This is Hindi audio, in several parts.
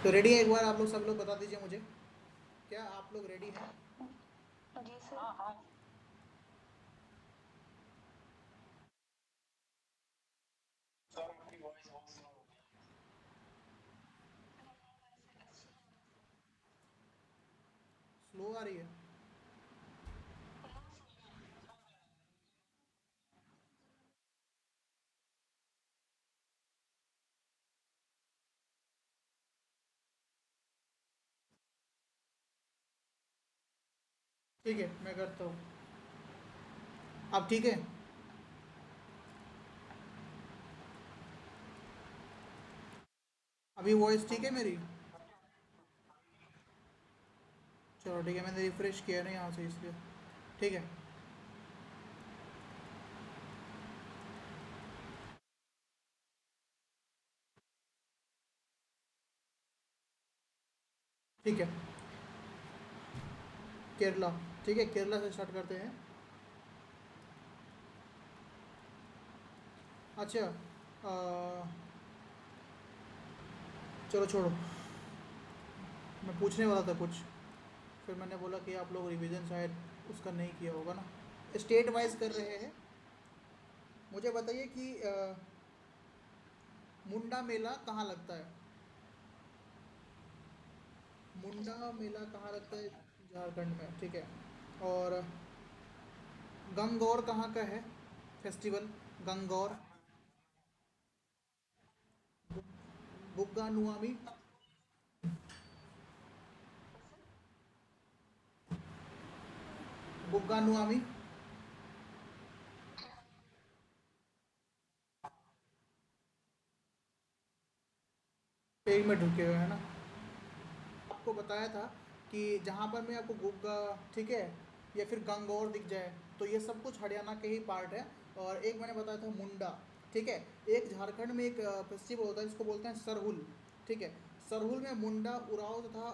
तो रेडी है? एक बार आप लोग सब लोग बता दीजिए मुझे, क्या आप लोग रेडी हैं? जी सर। स्लो आ रही है? ठीक है, मैं करता हूँ। अब ठीक है? अभी वॉइस ठीक है मेरी? चलो ठीक है, मैंने रिफ्रेश किया ना यहाँ से, इसलिए ठीक है। ठीक है, केरला। ठीक है, केरला से स्टार्ट करते हैं। अच्छा, चलो छोड़ो, मैं पूछने वाला था कुछ, फिर मैंने बोला कि आप लोग रिवीजन शायद उसका नहीं किया होगा ना। स्टेट वाइज कर रहे हैं। मुझे बताइए कि मुंडा मेला कहाँ लगता है? मुंडा मेला कहाँ लगता है? झारखंड में, ठीक है। और गंगौर कहाँ का है फेस्टिवल? गंगौर। बुग्गा नुआमी। बुग्गा नुआमी। एक मिनट रुके हुए है ना, आपको बताया था कि जहाँ पर मैं आपको गुग्गा, ठीक है, या फिर गंगौर दिख जाए, तो ये सब कुछ हरियाणा के ही पार्ट है। और एक मैंने बताया था मुंडा, ठीक है। एक झारखंड में एक फेस्टिवल होता है जिसको बोलते हैं सरहुल, ठीक है। सरहुल में मुंडा, उरांव तथा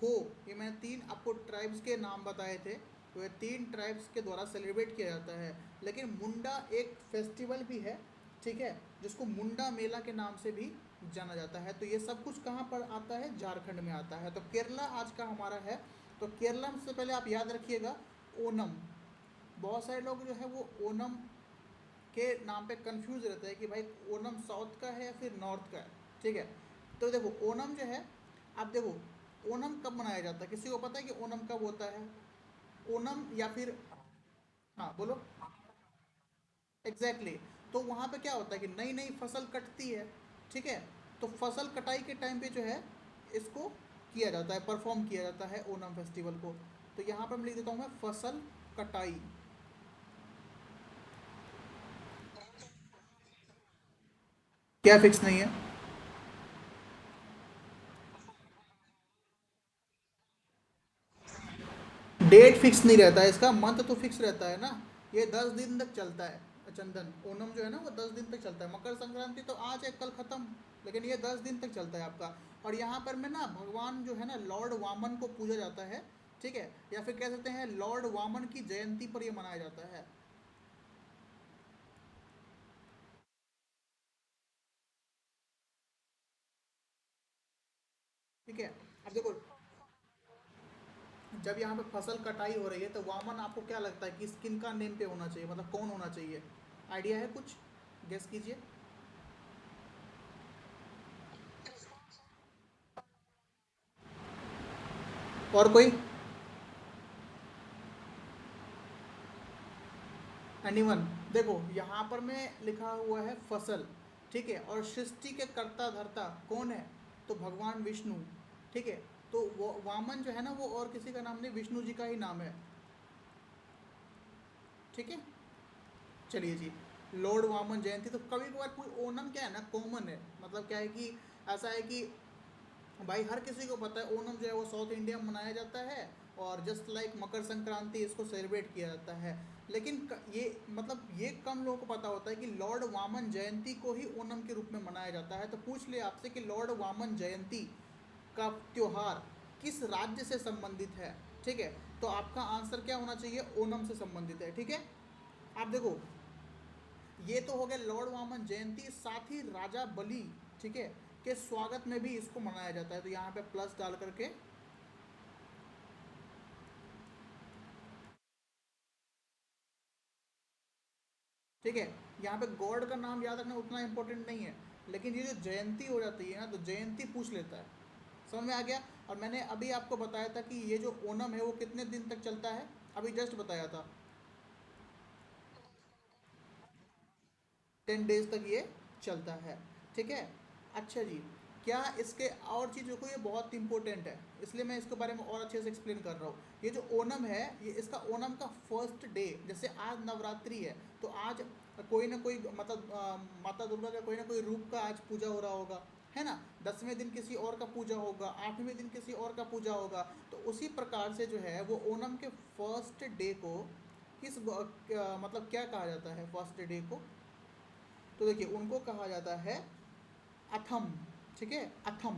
हो, ये मैंने तीन आपको ट्राइब्स के नाम बताए थे। तो ये तीन ट्राइब्स के द्वारा सेलिब्रेट किया जाता है। लेकिन मुंडा एक फेस्टिवल भी है, ठीक है, जिसको मुंडा मेला के नाम से भी जाना जाता है। तो ये सब कुछ कहाँ पर आता है? झारखंड में आता है। तो केरला आज का हमारा है। तो केरला से पहले आप याद रखिएगा ओनम। बहुत सारे लोग जो है वो ओनम के नाम पे कंफ्यूज रहते हैं कि भाई ओनम साउथ का है या फिर नॉर्थ का है, ठीक है। तो देखो ओनम जो है, आप देखो ओनम कब मनाया जाता है? किसी को पता है कि ओनम कब होता है? ओनम या फिर, हाँ बोलो। Exactly exactly। तो वहाँ पे क्या होता है कि नई नई फसल कटती है, ठीक है। तो फसल कटाई के टाइम पे जो है इसको किया जाता है, परफॉर्म किया जाता है ओनम फेस्टिवल को। तो यहाँ पर मैं लिख देता हूँ मैं फसल कटाई। क्या फिक्स नहीं है? डेट फिक्स नहीं रहता है इसका, मंथ तो फिक्स रहता है ना। ये 10 दिन तक चलता है। चंदन, ओनम जो है ना वो 10 दिन तक चलता है। मकर संक्रांति तो आज है, कल खत्म। लेकिन ये 10 दिन तक चलता है आपका। और यहाँ पर में ना भगवान जो है ना लॉर्ड वामन को पूजा जाता है, ठीक है। या फिर कह सकते हैं लॉर्ड वामन की जयंती पर यह मनाया जाता है, ठीक है। अब देखो, जब यहाँ पे फसल कटाई हो रही है तो वामन आपको क्या लगता है कि किन का नेम पे होना चाहिए, मतलब कौन होना चाहिए? आइडिया है कुछ? गेस कीजिए। और कोई? एनीवन? देखो यहाँ पर में लिखा हुआ है फसल, ठीक है। और सृष्टि के कर्ता धर्ता कौन है? तो भगवान विष्णु, ठीक है। तो वो वामन जो है ना वो और किसी का नाम नहीं, विष्णु जी का ही नाम है, ठीक है। चलिए जी, लॉर्ड वामन जयंती। तो कभी कभार कोई ओनम क्या है ना कॉमन है, मतलब क्या है कि ऐसा है कि भाई हर किसी को पता है ओनम जो है वो साउथ इंडिया में मनाया जाता है। और जस्ट लाइक मकर संक्रांति इसको सेलिब्रेट किया जाता है। लेकिन ये मतलब ये कम लोगों को पता होता है कि लॉर्ड वामन जयंती को ही ओनम के रूप में मनाया जाता है। तो पूछ लिया आपसे कि लॉर्ड वामन जयंती का त्यौहार किस राज्य से संबंधित है, ठीक है। तो आपका आंसर क्या होना चाहिए? ओनम से संबंधित है, ठीक है। आप देखो, ये तो हो गया लॉर्ड वामन जयंती, साथ ही राजा बलि, ठीक है। के स्वागत में भी इसको मनाया जाता है। तो यहाँ पे प्लस डाल करके ठीक है, यहाँ पे गॉड का नाम याद रखना उतना इंपॉर्टेंट नहीं है, लेकिन ये जो जयंती हो जाती है ना, तो जयंती पूछ लेता है। समझ में आ गया। और मैंने अभी आपको बताया था कि ये जो ओणम है वो कितने दिन तक चलता है, अभी जस्ट बताया था 10 डेज तक ये चलता है। ठीक है। अच्छा जी, क्या इसके और चीज़ देखो, ये बहुत इंपॉर्टेंट है, इसलिए मैं इसके बारे में और अच्छे से एक्सप्लेन कर रहा हूँ। ये जो ओणम है, ये इसका ओणम का फर्स्ट डे, जैसे आज नवरात्रि है तो आज कोई ना कोई मतलब माता दुर्गा का कोई ना कोई रूप का आज पूजा हो रहा होगा, है ना। 10वें दिन किसी और का पूजा होगा, 8वें दिन किसी और का पूजा होगा। तो उसी प्रकार से जो है वो ओणम के फर्स्ट डे को मतलब क्या कहा जाता है फर्स्ट डे को, तो देखिए उनको कहा जाता है अथम। ठीक है, अथम।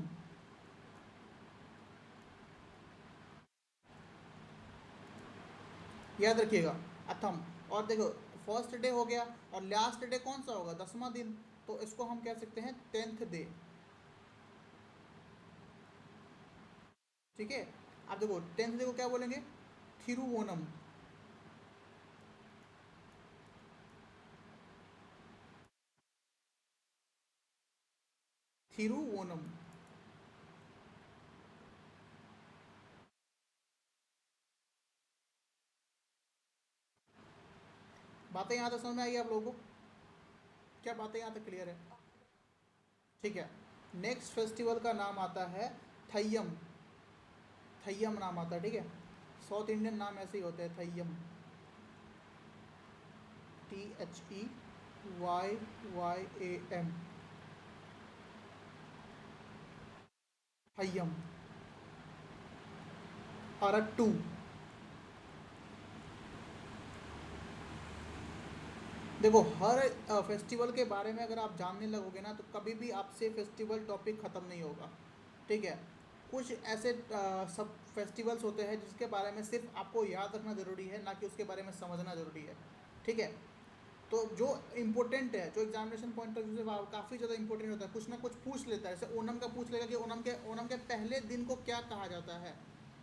याद रखिएगा, अथम। और देखो फर्स्ट डे हो गया, और लास्ट डे कौन सा होगा, 10वां दिन, तो इसको हम कह सकते हैं 10th डे। ठीक है। अब देखो 10th डे को क्या बोलेंगे, थिरुवोनम। थिरुवोनम। बातें यहाँ तक समझ में आई आप लोगों को, क्या बातें यहाँ तक क्लियर है। ठीक है। नेक्स्ट फेस्टिवल का नाम आता है थय्यम। थय्यम नाम आता है, ठीक है। साउथ इंडियन नाम ऐसे ही होते हैं, थय्यम। THEYYAM, थय्यम। अरट्टू। देखो हर फेस्टिवल के बारे में अगर आप जानने लगोगे ना, तो कभी भी आपसे फेस्टिवल टॉपिक ख़त्म नहीं होगा। ठीक है। कुछ ऐसे सब फेस्टिवल्स होते हैं जिसके बारे में सिर्फ आपको याद रखना ज़रूरी है, ना कि उसके बारे में समझना ज़रूरी है। ठीक है। तो जो इम्पोर्टेंट है, जो एग्जामिनेशन पॉइंट ऑफ व्यू से काफ़ी ज़्यादा इंपॉर्टेंट होता है, कुछ ना कुछ पूछ लेता है। जैसे ओणम का पूछ लेगा कि ओणम के पहले दिन को क्या कहा जाता है।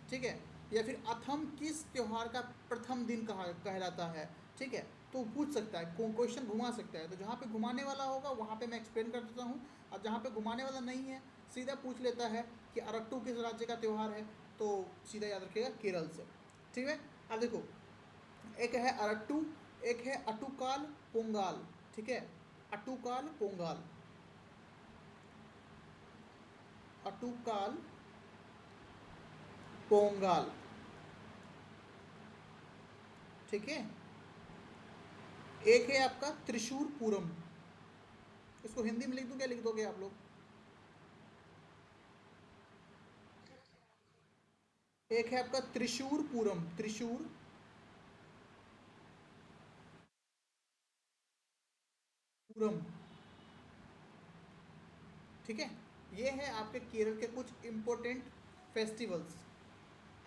ठीक है। या फिर अथम किस त्यौहार का प्रथम दिन कहा कहलाता है। ठीक है। तो पूछ सकता है, क्वेश्चन घुमा सकता है। तो जहाँ पे घुमाने वाला होगा वहाँ पे मैं एक्सप्लेन कर देता हूँ, और जहाँ पे घुमाने वाला नहीं है सीधा पूछ लेता है कि अरट्टू किस राज्य का त्यौहार है, तो सीधा याद रखिएगा केरल से। ठीक है। अब देखो, एक है अरट्टू, एक है अटुकाल पोंगाल। ठीक है, अटुकाल पोंगाल। अटुकाल पोंगाल। ठीक है। एक है आपका त्रिशूर पूरम। इसको हिंदी में लिख दूं, क्या लिख दोगे आप लोग। एक है आपका त्रिशूर पूरम, त्रिशूर पूरम। ठीक है। ये है आपके केरल के कुछ इंपॉर्टेंट फेस्टिवल्स।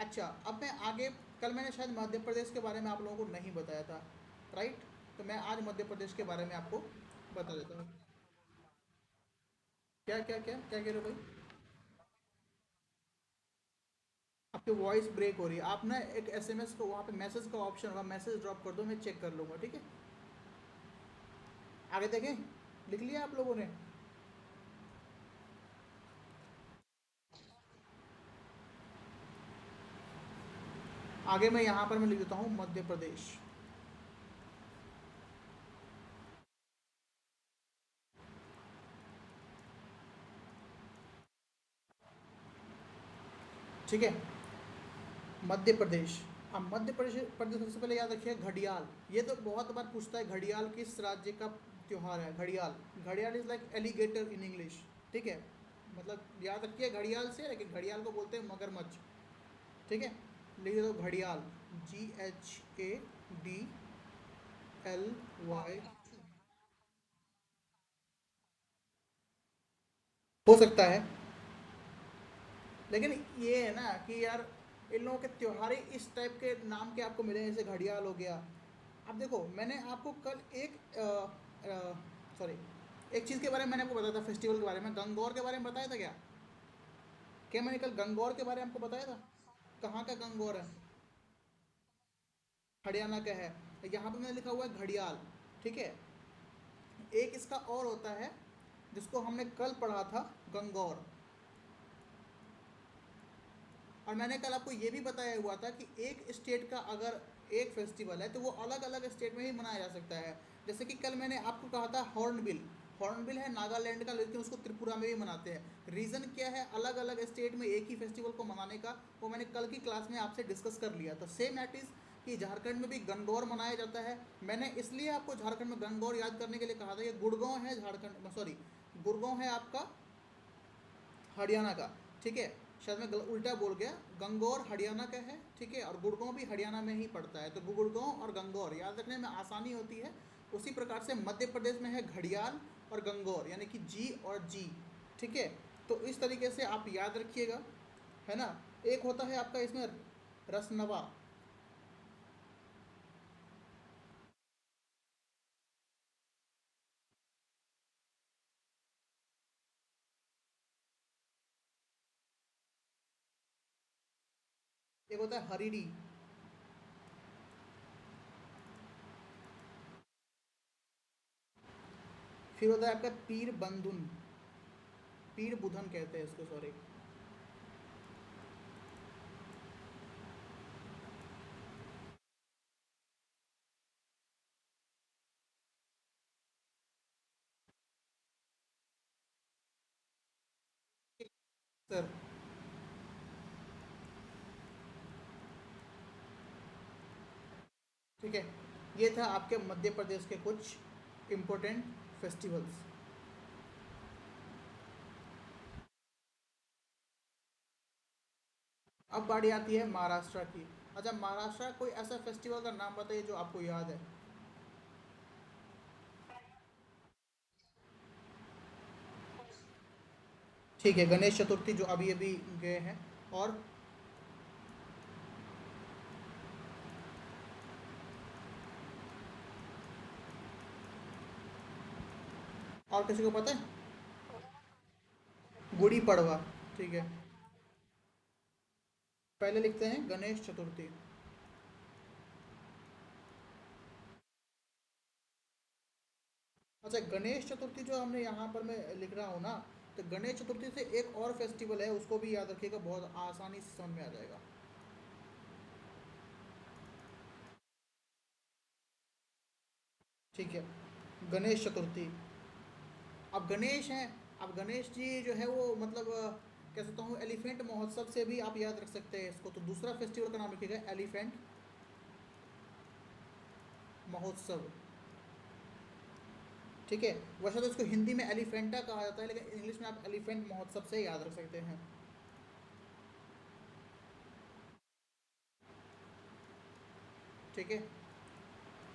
अच्छा, अब मैं आगे, कल मैंने शायद मध्य प्रदेश के बारे में आप लोगों को नहीं बताया था, राइट। तो मैं आज मध्य प्रदेश के बारे में आपको बता देता हूँ। क्या क्या क्या क्या कह रहे हो भाई। आपकी वॉइस ब्रेक हो रही है, आप ना एक एसएमएस को, वहाँ पे मैसेज का ऑप्शन होगा, मैसेज ड्रॉप कर दो, मैं चेक कर लूँगा। ठीक है। आगे देखें, लिख लिया आप लोगों ने। आगे मैं यहाँ पर मैं लिख देता हूँ मध्य प्रदेश। ठीक है, मध्य प्रदेश। अब मध्य प्रदेश प्रदेश सबसे पहले याद रखिए घड़ियाल। ये तो बहुत बार पूछता है, घड़ियाल किस राज्य का त्यौहार है। घड़ियाल, घड़ियाल is like alligator in English. ठीक है, मतलब याद रखिए घड़ियाल से, लेकिन घड़ियाल को बोलते हैं मगरमच्छ। ठीक है। लिख दो घड़ियाल, GHADLY। हो सकता है, लेकिन ये है ना कि यार इन लोगों के त्यौहार ही इस टाइप के नाम के आपको मिले, जैसे घड़ियाल हो गया। अब देखो मैंने आपको कल एक सॉरी एक चीज़ के बारे में मैंने आपको बताया था फेस्टिवल के बारे में, गंगौर के बारे में बताया था क्या मैंने कल गंगौर के बारे में आपको बताया था? कहाँ का गंगौर है? हरियाणा का है। यहाँ पे मैंने लिखा हुआ है घड़ियाल, ठीक है। एक इसका और होता है जिसको हमने कल पढ़ा था, गंगौर। और मैंने कल आपको ये भी बताया हुआ था कि एक स्टेट का अगर एक फेस्टिवल है तो वो अलग अलग स्टेट में ही मनाया जा सकता है। जैसे कि कल मैंने आपको कहा था हॉर्नबिल, हॉर्नबिल है नागालैंड का, लेकिन उसको त्रिपुरा में भी मनाते हैं। रीज़न क्या है अलग अलग स्टेट में एक ही फेस्टिवल को मनाने का, वो मैंने कल की क्लास में आपसे डिस्कस कर लिया था। सेम एट इज़ कि झारखंड में भी गंगौर मनाया जाता है। मैंने इसलिए आपको झारखंड में गंगौर याद करने के लिए कहा था। ये गुड़गांव है झारखंड, सॉरी गुड़गांव है आपका हरियाणा का, ठीक है। शायद मैं उल्टा बोल गया, गंगौर हरियाणा का है, ठीक है, और गुड़गांव भी हरियाणा में ही पड़ता है। तो गुड़गांव और गंगौर याद रखने में आसानी होती है। उसी प्रकार से मध्य प्रदेश में है घड़ियाल और गंगौर, यानी कि जी और जी, ठीक है। तो इस तरीके से आप याद रखिएगा, है ना। एक होता है आपका इसमें रसनवा, एक होता है हरिडी, फिर होता है आपका पीर बंधुन, पीर बुधन कहते हैं इसको, सॉरी। सर, ठीक है। ये था आपके मध्य प्रदेश के कुछ इम्पोर्टेंट फेस्टिवल्स। अब बारी आती है महाराष्ट्र की। अच्छा, महाराष्ट्र का कोई ऐसा फेस्टिवल का नाम बताइए जो आपको याद है। ठीक है, गणेश चतुर्थी जो अभी अभी गए हैं। और और किसी को पता है? गुड़ी पड़वा, ठीक है। पहले लिखते हैं गणेश चतुर्थी। अच्छा, गणेश चतुर्थी जो हमने यहाँ पर मैं लिख रहा हूँ ना, तो गणेश चतुर्थी से एक और फेस्टिवल है, उसको भी याद रखिएगा, बहुत आसानी से समझ में आ जाएगा। ठीक है, गणेश चतुर्थी। अब गणेश हैं, अब गणेश जी जो है वो मतलब कह सकता हूँ एलिफेंट महोत्सव से भी आप याद रख सकते हैं इसको। तो दूसरा फेस्टिवल का नाम लिखिएगा एलिफेंट महोत्सव, ठीक है। वैसे तो इसको हिंदी में एलिफेंटा कहा जाता है, लेकिन इंग्लिश में आप एलिफेंट महोत्सव से याद रख सकते हैं, ठीक है।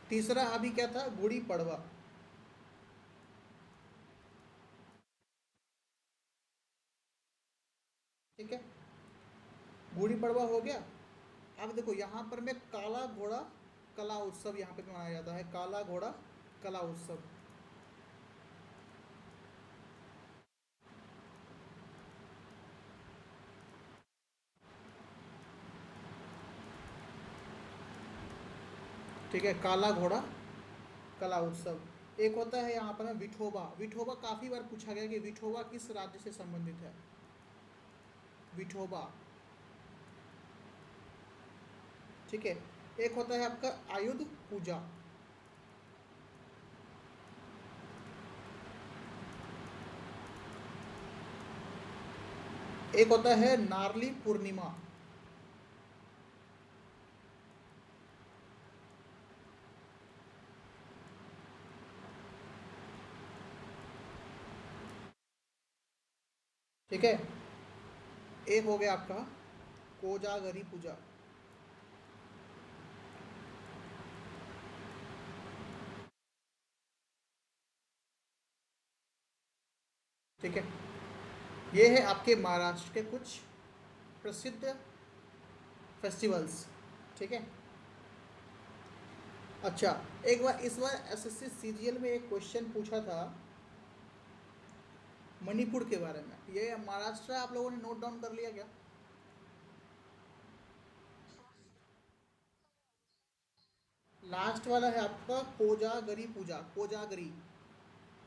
तीसरा अभी क्या था, गुड़ी पड़वा, ठीक है। गुड़ी पड़वा हो गया। अब देखो यहाँ पर मैं काला घोड़ा कला उत्सव यहाँ पे मनाया जाता है, काला घोड़ा कला उत्सव, ठीक है, काला घोड़ा कला उत्सव। एक होता है यहाँ पर विठोबा, विठोबा काफ़ी बार पूछा गया कि विठोबा किस राज्य से संबंधित है, विठोबा, ठीक है। एक होता है आपका आयुध पूजा, एक होता है नारली पूर्णिमा, ठीक है। एक हो गया आपका कोजागरी पूजा, ठीक है। ये है आपके महाराष्ट्र के कुछ प्रसिद्ध फेस्टिवल्स, ठीक है। अच्छा, एक बार इस बार एसएससी सीजीएल में एक क्वेश्चन पूछा था मणिपुर के बारे में। ये महाराष्ट्र आप लोगों ने नोट डाउन कर लिया क्या? लास्ट वाला है आपका कोजागरी पूजा, कोजागरी,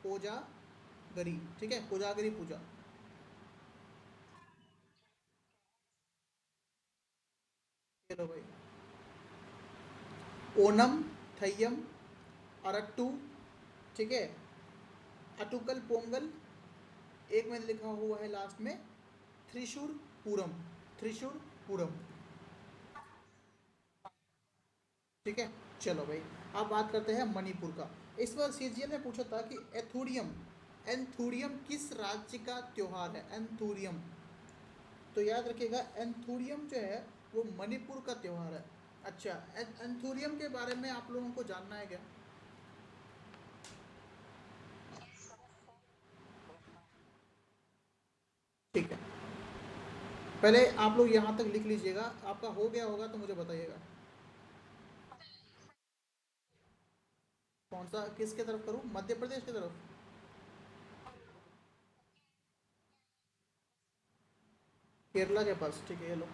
कोजागरी, ठीक है, कोजागरी पूजा। चलो भाई, ओनम, थय्यम, अरट्टू, ठीक है, अटुकल पोंगल, एक मैंने लिखा हुआ है लास्ट में त्रिशूर पूरम, त्रिशूर पूरम, ठीक है। चलो भाई, अब बात करते हैं मणिपुर का। इस बार सीजीएल ने पूछा था कि एथुरियम, एंथुरियम किस राज्य का त्योहार है? एंथुरियम, तो याद रखिएगा एंथुरियम जो है वो मणिपुर का त्योहार है। अच्छा, एंथुरियम के बारे में आप लोगों को जानना है क्या? ठीक है, पहले आप लोग यहाँ तक लिख लीजिएगा, आपका हो गया होगा तो मुझे बताइएगा। कौन सा, किसके तरफ करूँ, मध्य प्रदेश की तरफ? केरला के पास, ठीक है, ये लो।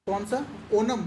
कौन सा? ओनम,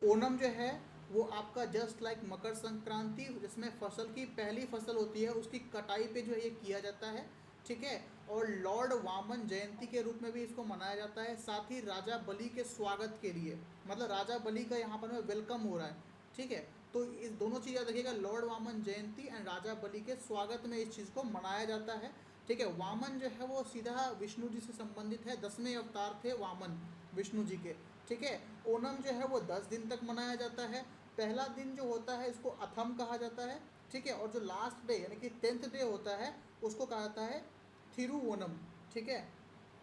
ओनम जो है वो आपका जस्ट लाइक मकर संक्रांति, जिसमें फसल की पहली फसल होती है उसकी कटाई पे जो है ये किया जाता है, ठीक है। और लॉर्ड वामन जयंती के रूप में भी इसको मनाया जाता है, साथ ही राजा बलि के स्वागत के लिए, मतलब राजा बलि का यहाँ पर वेलकम हो रहा है, ठीक है। तो इस दोनों चीज़ याद रखिएगा, लॉर्ड वामन जयंती एंड राजा बलि के स्वागत में इस चीज़ को मनाया जाता है, ठीक है। वामन जो है वो सीधा विष्णु जी से संबंधित है, 10वें अवतार थे वामन विष्णु जी के, ठीक है। ओणम जो है वो 10 दिन तक मनाया जाता है। पहला दिन जो होता है इसको अथम कहा जाता है, ठीक है। और जो लास्ट डे यानी कि 10th डे होता है उसको कहा जाता है थिरुवोनम, ठीक है।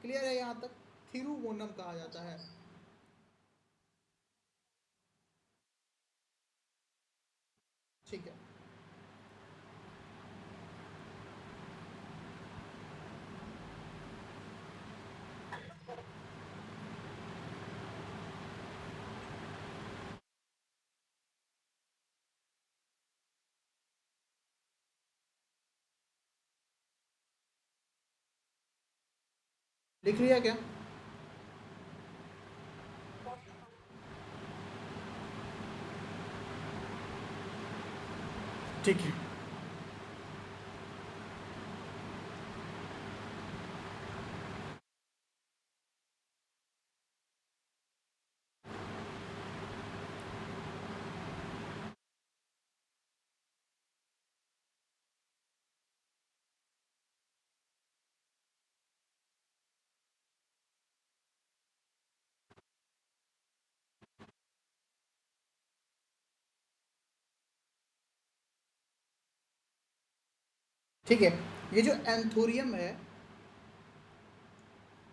क्लियर है यहाँ तक? थिरुवोनम कहा जाता है, ठीक है। लिख लिया क्या? ठीक है, ठीक है। ये जो एंथोरियम है,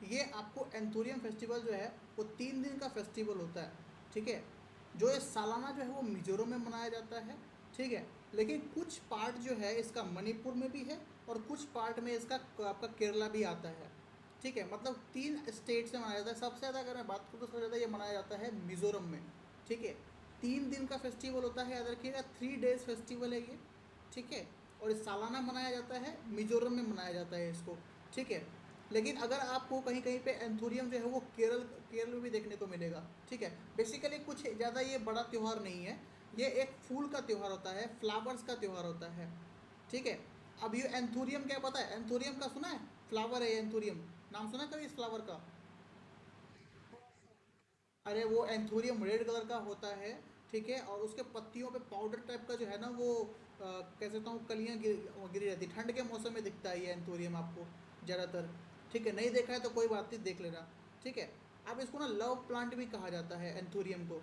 ये आपको एंथोरियम फेस्टिवल जो है वो 3 दिन का फेस्टिवल होता है, ठीक है। जो ये सालाना जो है वो मिजोरम में मनाया जाता है, ठीक है। लेकिन कुछ पार्ट जो है इसका मणिपुर में भी है और कुछ पार्ट में इसका आपका केरला भी आता है, ठीक है। मतलब 3 स्टेट से मनाया जाता है। सबसे ज़्यादा अगर मैं बात करूँ तो सबसे ज़्यादा ये मनाया जाता है मिजोरम में, ठीक है। 3 दिन का फेस्टिवल होता है, याद रखिएगा 3 डेज फेस्टिवल है ये, ठीक है। और इस सालाना मनाया जाता है, मिजोरम में मनाया जाता है इसको, ठीक है। लेकिन अगर आपको कहीं कहीं पे एंथोरियम जो है वो केरल, केरल में भी देखने को मिलेगा, ठीक है। बेसिकली कुछ ज़्यादा ये बड़ा त्यौहार नहीं है, ये एक फूल का त्यौहार होता है, फ्लावर्स का त्यौहार होता है, ठीक है। अब ये एंथोरियम क्या पता है? एंथोरियम का सुना है? फ्लावर है एंथोरियम, नाम सुना है कभी इस फ्लावर का? अरे वो एंथोरियम रेड कलर का होता है, ठीक है। और उसके पत्तियों पे पाउडर टाइप का जो है ना वो कह सकता हूँ कलियाँ गिरी रहती, ठंड के मौसम में दिखता है ये एंथोरियम आपको ज़्यादातर, ठीक है। नहीं देखा है तो कोई बात नहीं, देख लेना, ठीक है। अब इसको ना लव प्लांट भी कहा जाता है एंथोरियम को,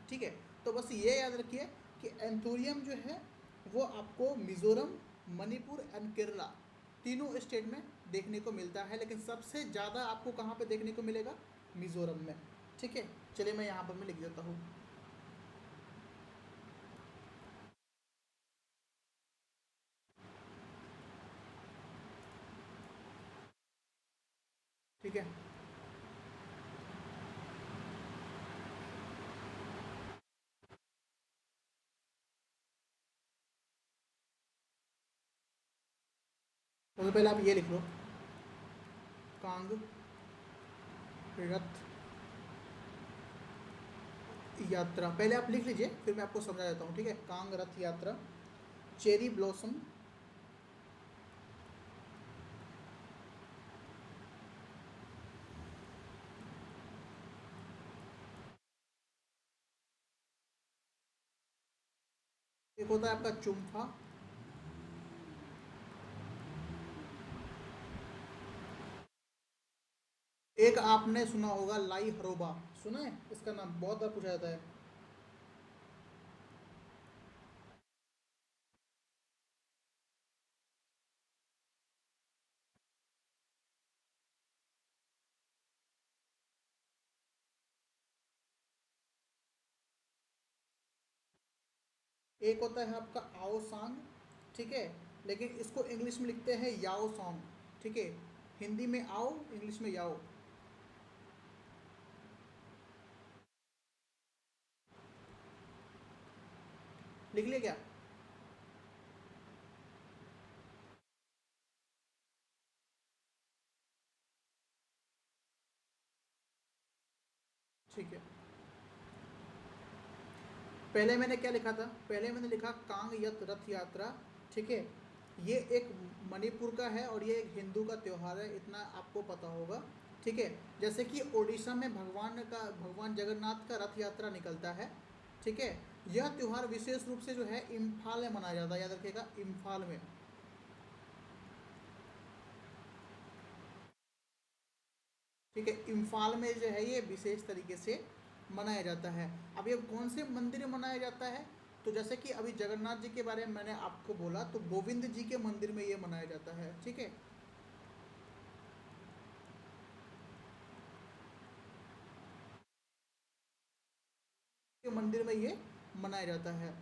ठीक है। तो बस ये याद रखिए कि एंथोरियम जो है वो आपको मिज़ोरम, मणिपुर एंड केरला, तीनों स्टेट में देखने को मिलता है, लेकिन सबसे ज़्यादा आपको कहाँ पे देखने को मिलेगा? मिज़ोरम में, ठीक है। चलिए मैं यहाँ पर मैं लिख देता हूँ, ठीक है। सबसे पहले आप ये लिख लो, कांग रथ यात्रा। पहले आप लिख लीजिए, फिर मैं आपको समझा देता हूँ, ठीक है। कांग रथ यात्रा, चेरी ब्लॉसम, एक होता है आपका चुम्फा, एक आपने सुना होगा लाई हरोबा, सुना है इसका नाम, बहुत बार पूछा जाता है। एक होता है आपका आओ सांग, ठीक है, लेकिन इसको इंग्लिश में लिखते हैं याओ सॉन्ग, ठीक है। हिंदी में आओ, इंग्लिश में याओ। लिख लिया क्या? ठीक है, पहले मैंने क्या लिखा था, पहले मैंने लिखा कांग यत रथ यात्रा, ठीक है। ये एक मणिपुर का है और ये एक हिंदू का त्यौहार है, इतना आपको पता होगा, ठीक है। जैसे कि ओडिशा में भगवान जगन्नाथ का रथ यात्रा निकलता है, ठीक है। यह त्यौहार विशेष रूप से जो है इम्फाल में मनाया जाता है, याद रखिएगा, इम्फाल में, ठीक है। इम्फाल में जो है ये विशेष तरीके से मनाया जाता है। अब ये कौन से मंदिर में मनाया जाता है, तो जैसे कि अभी जगन्नाथ जी के बारे में मैंने आपको बोला, तो गोविंद जी के मंदिर में ये मनाया जाता है, ठीक है। के मंदिर में ये मनाया जाता है।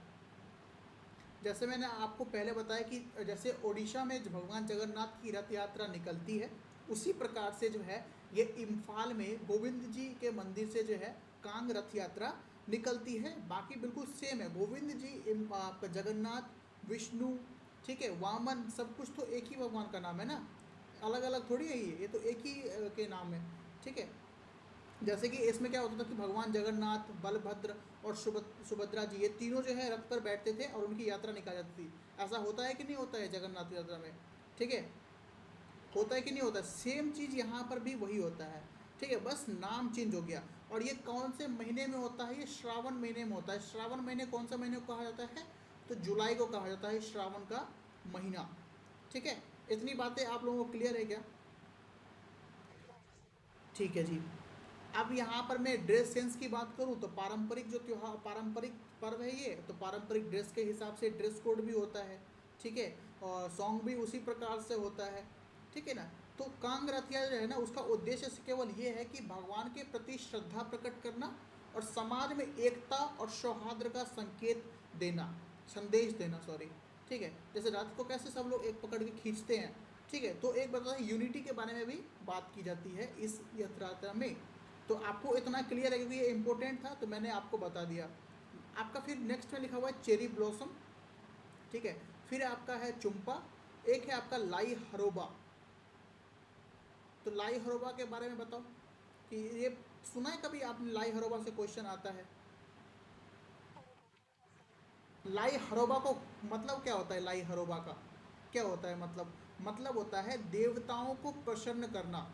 जैसे मैंने आपको पहले बताया कि जैसे ओडिशा में जो भगवान जगन्नाथ की रथ यात्रा निकलती है, उसी प्रकार से जो है ये इम्फाल में गोविंद जी के मंदिर से जो है कांग रथ यात्रा निकलती है। बाकी बिल्कुल सेम है, गोविंद जी आपका जगन्नाथ, विष्णु, ठीक है, वामन, सब कुछ तो एक ही भगवान का नाम है ना, अलग अलग थोड़ी है ये तो एक ही के नाम है, ठीक है। जैसे कि इसमें क्या होता था कि भगवान जगन्नाथ, बलभद्र और सुभद्रा जी, ये तीनों जो है रथ पर बैठते थे और उनकी यात्रा निकाली जाती थी। ऐसा होता है कि नहीं होता है जगन्नाथ यात्रा में, ठीक है, होता है कि नहीं होता है? सेम चीज़ यहाँ पर भी वही होता है, ठीक है, बस नाम चेंज हो गया। और ये कौन से महीने में होता है? ये श्रावण महीने में होता है। श्रावण महीने कौन सा महीने को कहा जाता है? तो जुलाई को कहा जाता है श्रावण का महीना, ठीक है। इतनी बातें आप लोगों को क्लियर है क्या? ठीक है जी। अब यहाँ पर मैं ड्रेस सेंस की बात करूँ तो पारंपरिक जो त्योहार, पारंपरिक पर्व है ये, तो पारंपरिक ड्रेस के हिसाब से ड्रेस कोड भी होता है, ठीक है, और सॉन्ग भी उसी प्रकार से होता है, ठीक है ना। तो कांग रथ यात्रा जो है ना, उसका उद्देश्य केवल ये है कि भगवान के प्रति श्रद्धा प्रकट करना और समाज में एकता और सौहार्द का संकेत देना, संदेश देना, सॉरी, ठीक है। जैसे रात को कैसे सब लोग एक पकड़ के खींचते हैं, ठीक है, तो एक बताता है यूनिटी के बारे में भी बात की जाती है इस यात्रा में। तो आपको इतना क्लियर है क्योंकि ये इंपॉर्टेंट था, तो मैंने आपको बता दिया। आपका फिर नेक्स्ट में लिखा हुआ है चेरी ब्लॉसम, ठीक है। फिर आपका है चुम्पा, एक है आपका लाई हरोबा। तो लाई हरोबा के बारे में बताओ कि ये सुना है कभी आपने? लाई हरोबा से क्वेश्चन आता है। लाई हरोबा को मतलब क्या होता है? लाई हरोबा का क्या होता है मतलब? मतलब होता है देवताओं को प्रसन्न करना,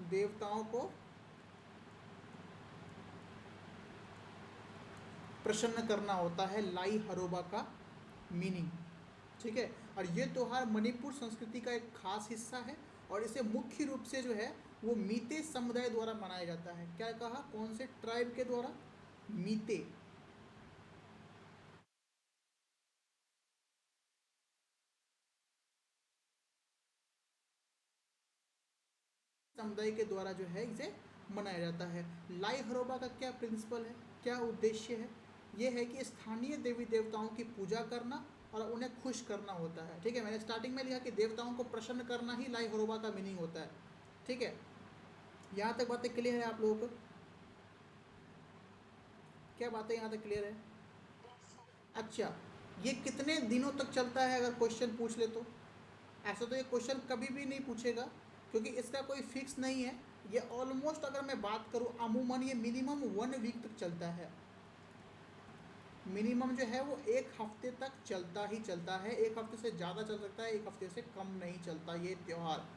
देवताओं को प्रसन्न करना होता है लाई हरोबा का मीनिंग, ठीक है। और ये त्यौहार मणिपुर संस्कृति का एक खास हिस्सा है और इसे मुख्य रूप से जो है वो मीते समुदाय द्वारा मनाया जाता है। क्या कहा? कौन से ट्राइब के द्वारा? मीते समुदाय के द्वारा जो है इसे मनाया जाता है। लाई हरोबा का क्या प्रिंसिपल है, क्या उद्देश्य है? ये है कि स्थानीय देवी देवताओं की पूजा करना और उन्हें खुश करना होता है, ठीक है। मैंने स्टार्टिंग में लिखा कि देवताओं को प्रसन्न करना ही लाई हरोबा का मीनिंग होता है, ठीक है। यहाँ तक बातें क्लियर है आप लोगों को? क्या बातें यहाँ तक क्लियर है? अच्छा, ये कितने दिनों तक चलता है अगर क्वेश्चन पूछ ले तो? ऐसा तो ये क्वेश्चन कभी भी नहीं पूछेगा, क्योंकि इसका कोई फिक्स नहीं है। ये ऑलमोस्ट अगर मैं बात करूँ अमूमन ये मिनिमम 1 वीक तक चलता है। मिनिमम जो है वो 1 हफ्ते तक चलता ही चलता है। 1 हफ्ते से ज़्यादा चल सकता है, 1 हफ्ते से कम नहीं चलता ये त्यौहार।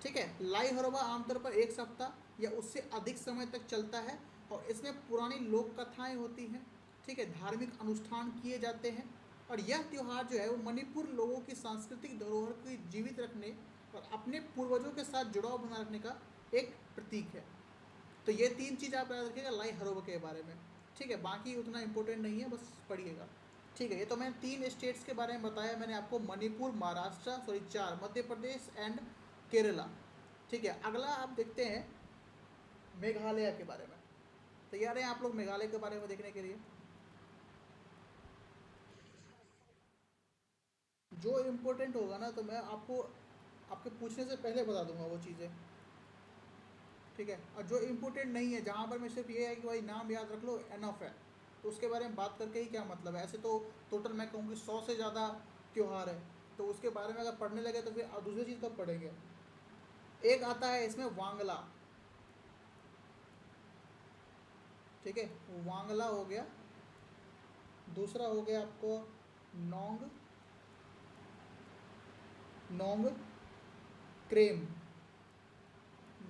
ठीक है, लाई हरोबा आमतौर पर 1 सप्ताह या उससे अधिक समय तक चलता है, और इसमें पुरानी लोक कथाएँ होती हैं। ठीक है, धार्मिक अनुष्ठान किए जाते हैं, और यह त्यौहार जो है वो मणिपुर लोगों की सांस्कृतिक धरोहर को जीवित रखने और अपने पूर्वजों के साथ जुड़ाव बनाए रखने का एक प्रतीक है। तो ये 3 चीज़ आप याद रखिएगा लाई हरोबा के बारे में। ठीक है, बाकी उतना इंपॉर्टेंट नहीं है, बस पढ़िएगा। ठीक है, ये तो मैंने 3 स्टेट्स के बारे में बताया मैंने आपको, मणिपुर, महाराष्ट्र, सॉरी 4, मध्य प्रदेश एंड केरला। ठीक है, अगला आप देखते हैं मेघालय के बारे में। तैयार हैं आप लोग मेघालय के बारे में देखने के लिए? जो इम्पोर्टेंट होगा ना तो मैं आपको आपके पूछने से पहले बता दूंगा वो चीज़ें। ठीक है, और जो इम्पोर्टेंट नहीं है, जहाँ पर मैं सिर्फ ये है कि भाई नाम याद रख लो एनफ है, तो उसके बारे में बात करके ही क्या मतलब है। ऐसे तो टोटल मैं कहूँगी 100 से ज़्यादा त्यौहार है, तो उसके बारे में अगर पढ़ने लगे तो फिर दूसरी चीज़ कब पढ़ेंगे। एक आता है इसमें वांगला। ठीक है, वांगला हो गया। दूसरा हो गया आपको नोंग, नोंग क्रेम,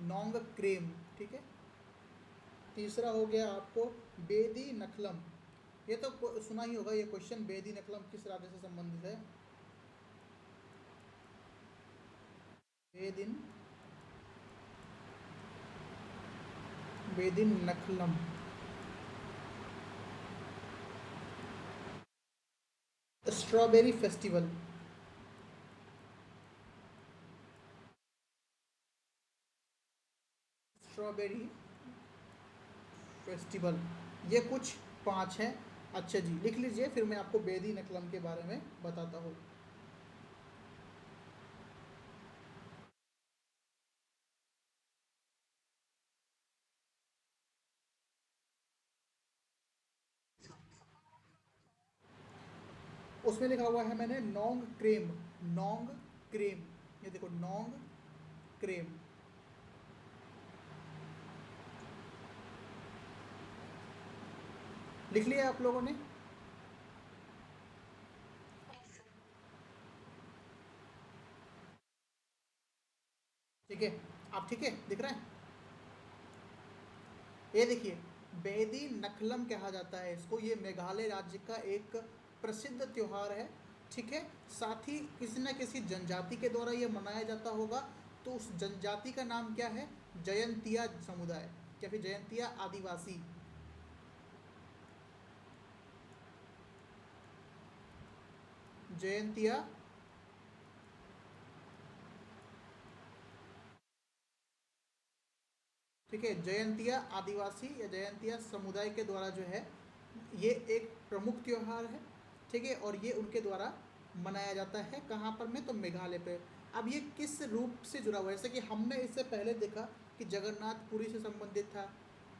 नोंग क्रेम। ठीक है, तीसरा हो गया आपको बेदी नखलम। ये तो सुना ही होगा ये क्वेश्चन, बेदी नखलम किस राज्य से संबंधित है? Behdien, Behdienkhlam. Strawberry festival. Strawberry festival, ये कुछ 5 हैं। अच्छा जी, लिख लीजिए, फिर मैं आपको बेदी नकलम के बारे में बताता हूँ। उसमें लिखा हुआ है मैंने नोंग क्रेम, नोंग क्रेम। ये देखो नोंग क्रेम। लिख लिया आप लोगों ने? Yes sir. ठीक है, आप ठीक है दिख रहा है? ये देखिए, बेदी नखलम कहा जाता है इसको। ये मेघालय राज्य का एक प्रसिद्ध त्यौहार है। ठीक है, साथ ही किसी न किसी जनजाति के द्वारा ये मनाया जाता होगा। तो उस जनजाति का नाम क्या है? जयंतिया समुदाय, या फिर जयंतिया आदिवासी। जयंतिया, ठीक है, जयंतिया आदिवासी या जयंतिया समुदाय के द्वारा जो है ये एक प्रमुख त्यौहार है। ठीक है, और ये उनके द्वारा मनाया जाता है। कहाँ पर में? तो मेघालय पे। अब ये किस रूप से जुड़ा हुआ है? जैसे कि हमने इससे पहले देखा कि जगन्नाथपुरी से संबंधित था।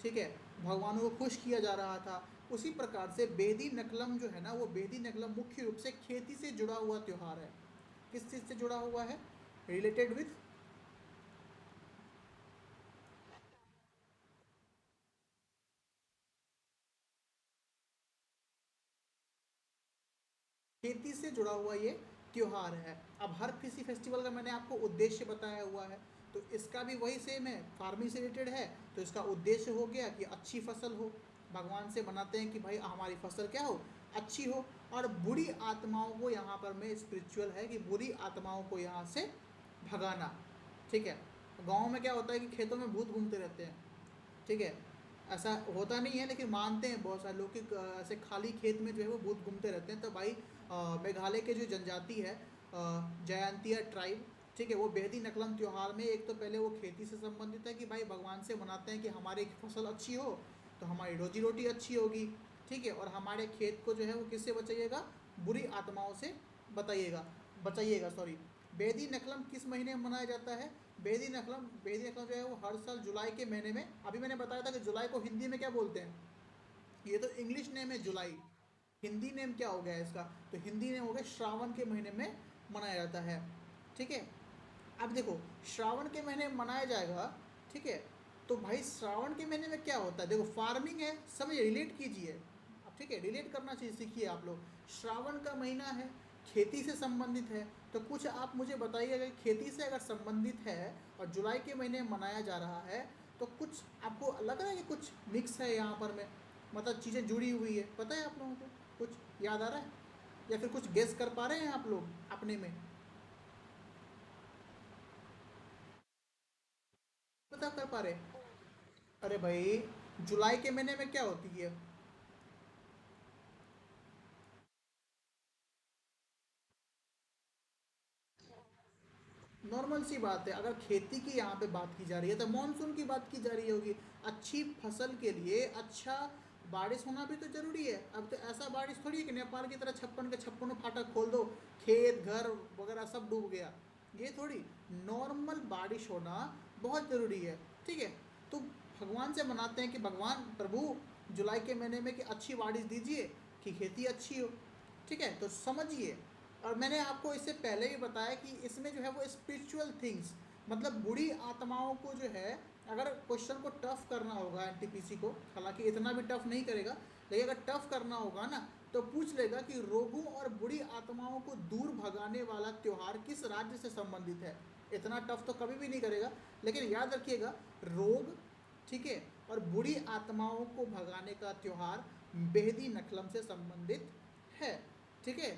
ठीक है, भगवानों को खुश किया जा रहा था। उसी प्रकार से बेदी नकलम जो है ना, वो बेदी नकलम मुख्य रूप से खेती से जुड़ा हुआ त्यौहार है। किस चीज़ से जुड़ा हुआ है? रिलेटेड विथ खेती से जुड़ा हुआ ये त्यौहार है। अब हर किसी फेस्टिवल का मैंने आपको उद्देश्य बताया हुआ है, तो इसका भी वही सेम है, फार्मिंग से रिलेटेड है। तो इसका उद्देश्य हो गया कि अच्छी फसल हो। भगवान से मनाते हैं कि भाई हमारी फसल क्या हो? अच्छी हो। और बुरी आत्माओं को यहाँ पर में स्पिरिचुअल है कि बुरी आत्माओं को यहाँ से भगाना। ठीक है, गाँव में क्या होता है कि खेतों में भूत घूमते रहते हैं। ठीक है, ऐसा होता नहीं है लेकिन मानते हैं बहुत सारे लोग कि ऐसे खाली खेत में जो है वो भूत घूमते रहते हैं। तो भाई मेघालय के जो जनजाति है जयंतिया ट्राइब, ठीक है, वो बेहदी नकलम त्यौहार में एक तो पहले वो खेती से संबंधित है कि भाई भगवान से मनाते हैं कि हमारी फसल अच्छी हो तो हमारी रोजी रोटी अच्छी होगी। ठीक है, और हमारे खेत को जो है वो किससे बचाइएगा? बुरी आत्माओं से बताइएगा, बचाइएगा सॉरी। बेदी नकलम किस महीने में मनाया जाता है? बेदी नकलम जो है वो हर साल जुलाई के महीने में। अभी मैंने बताया था कि जुलाई को हिंदी में क्या बोलते हैं? ये तो इंग्लिश नेम है जुलाई। हिंदी नेम क्या हो गया इसका, तो हिंदी नेम हो गया श्रावण के महीने में मनाया जाता है। ठीक है, अब देखो श्रावण के महीने में मनाया जाएगा, ठीक है, तो भाई श्रावण के महीने में क्या होता है, देखो फार्मिंग है, समझ रिलेट कीजिए अब, ठीक है, रिलेट करना चाहिए, सीखिए आप लोग। श्रावण का महीना है, खेती से संबंधित है, तो कुछ आप मुझे बताइए, अगर खेती से अगर संबंधित है और जुलाई के महीने में मनाया जा रहा है, तो कुछ आपको लग रहा है कि कुछ मिक्स है यहाँ पर में, मतलब चीज़ें जुड़ी हुई है, पता है आप लोगों को, कुछ याद आ रहा है, या फिर कुछ गेस कर पा रहे हैं आप लोग अपने में, पता कर पा रहे हैं? अरे भाई, जुलाई के महीने में क्या होती है, नॉर्मल सी बात है, अगर खेती की यहाँ पे बात की जा रही है तो मानसून की बात की जा रही होगी। अच्छी फसल के लिए अच्छा बारिश होना भी तो जरूरी है। अब तो ऐसा बारिश थोड़ी है कि नेपाल की तरह 56 के 56 फाटक खोल दो, खेत घर वगैरह सब डूब गया, ये थोड़ी, नॉर्मल बारिश होना बहुत ज़रूरी है। ठीक है, तो भगवान से मनाते हैं कि भगवान प्रभु जुलाई के महीने में कि अच्छी बारिश दीजिए कि खेती अच्छी हो। ठीक है, तो समझिए, और मैंने आपको इससे पहले भी बताया कि इसमें जो है वो स्पिरिचुअल थिंग्स, मतलब बुरी आत्माओं को जो है, अगर क्वेश्चन को टफ करना होगा एनटीपीसी को, हालांकि इतना भी टफ नहीं करेगा, लेकिन अगर टफ करना होगा ना, तो पूछ लेगा कि रोगों और बुरी आत्माओं को दूर भगाने वाला त्यौहार किस राज्य से संबंधित है। इतना टफ तो कभी भी नहीं करेगा, लेकिन याद रखिएगा, रोग, ठीक है, और बुरी आत्माओं को भगाने का त्यौहार बेहदी नखलम से संबंधित है। ठीक है,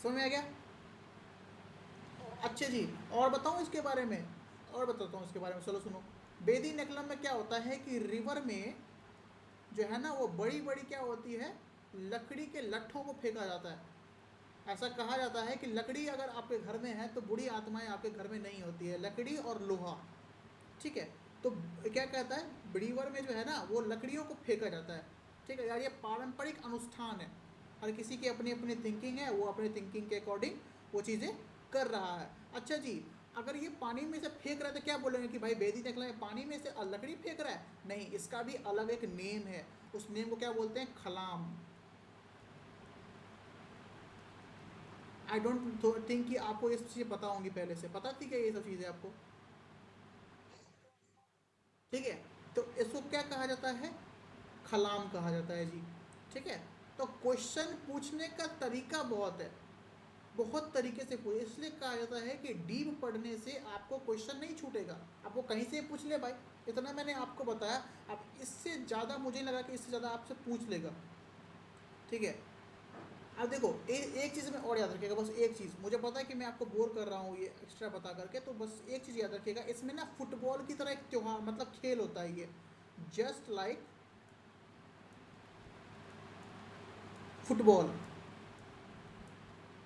समझ में आ गया? अच्छा जी, और बताऊं इसके बारे में, और बताता हूँ इसके बारे में, चलो सुनो। बेदी नकलम में क्या होता है कि रिवर में जो है ना, वो बड़ी बड़ी क्या होती है, लकड़ी के लट्ठों को फेंका जाता है। ऐसा कहा जाता है कि लकड़ी अगर आपके घर में है तो बुरी आत्माएं आपके घर में नहीं होती है, लकड़ी और लोहा। ठीक है, तो क्या कहता है, रिवर में जो है ना वो लकड़ियों को फेंका जाता है। ठीक है यार, ये पारंपरिक अनुष्ठान है, हर किसी की अपनी अपनी थिंकिंग है, वो अपने थिंकिंग के अकॉर्डिंग वो चीज़ें कर रहा है। अच्छा जी, अगर ये पानी में से फेंक रहा है तो क्या बोलेंगे कि भाई बेदी निकला है पानी में से लकड़ी फेंक रहा है? नहीं, इसका भी अलग एक नेम है, उस नेम को क्या बोलते हैं, खलाम। आई डोंट थिंक कि आपको ये सब चीज़ें पता होंगी, पहले से पता थी क्या ये सब चीज़ें आपको? ठीक है, तो इसको क्या कहा जाता है, खलाम कहा जाता है जी। ठीक है, तो क्वेश्चन पूछने का तरीका बहुत है, बहुत तरीके से पूछे, इसलिए कहा जाता है कि डीप पढ़ने से आपको क्वेश्चन नहीं छूटेगा, आपको कहीं से पूछ ले भाई, इतना मैंने आपको बताया। अब इससे ज़्यादा मुझे नहीं लगा कि इससे ज़्यादा आपसे पूछ लेगा। ठीक है, अब देखो एक चीज़ में और याद रखिएगा, बस एक चीज़, मुझे पता है कि मैं आपको बोर कर रहा हूँ ये एक्स्ट्रा बता करके, तो बस एक चीज़ याद रखिएगा, इसमें ना फुटबॉल की तरह एक त्योहार, मतलब खेल होता है ये, जस्ट लाइक फुटबॉल।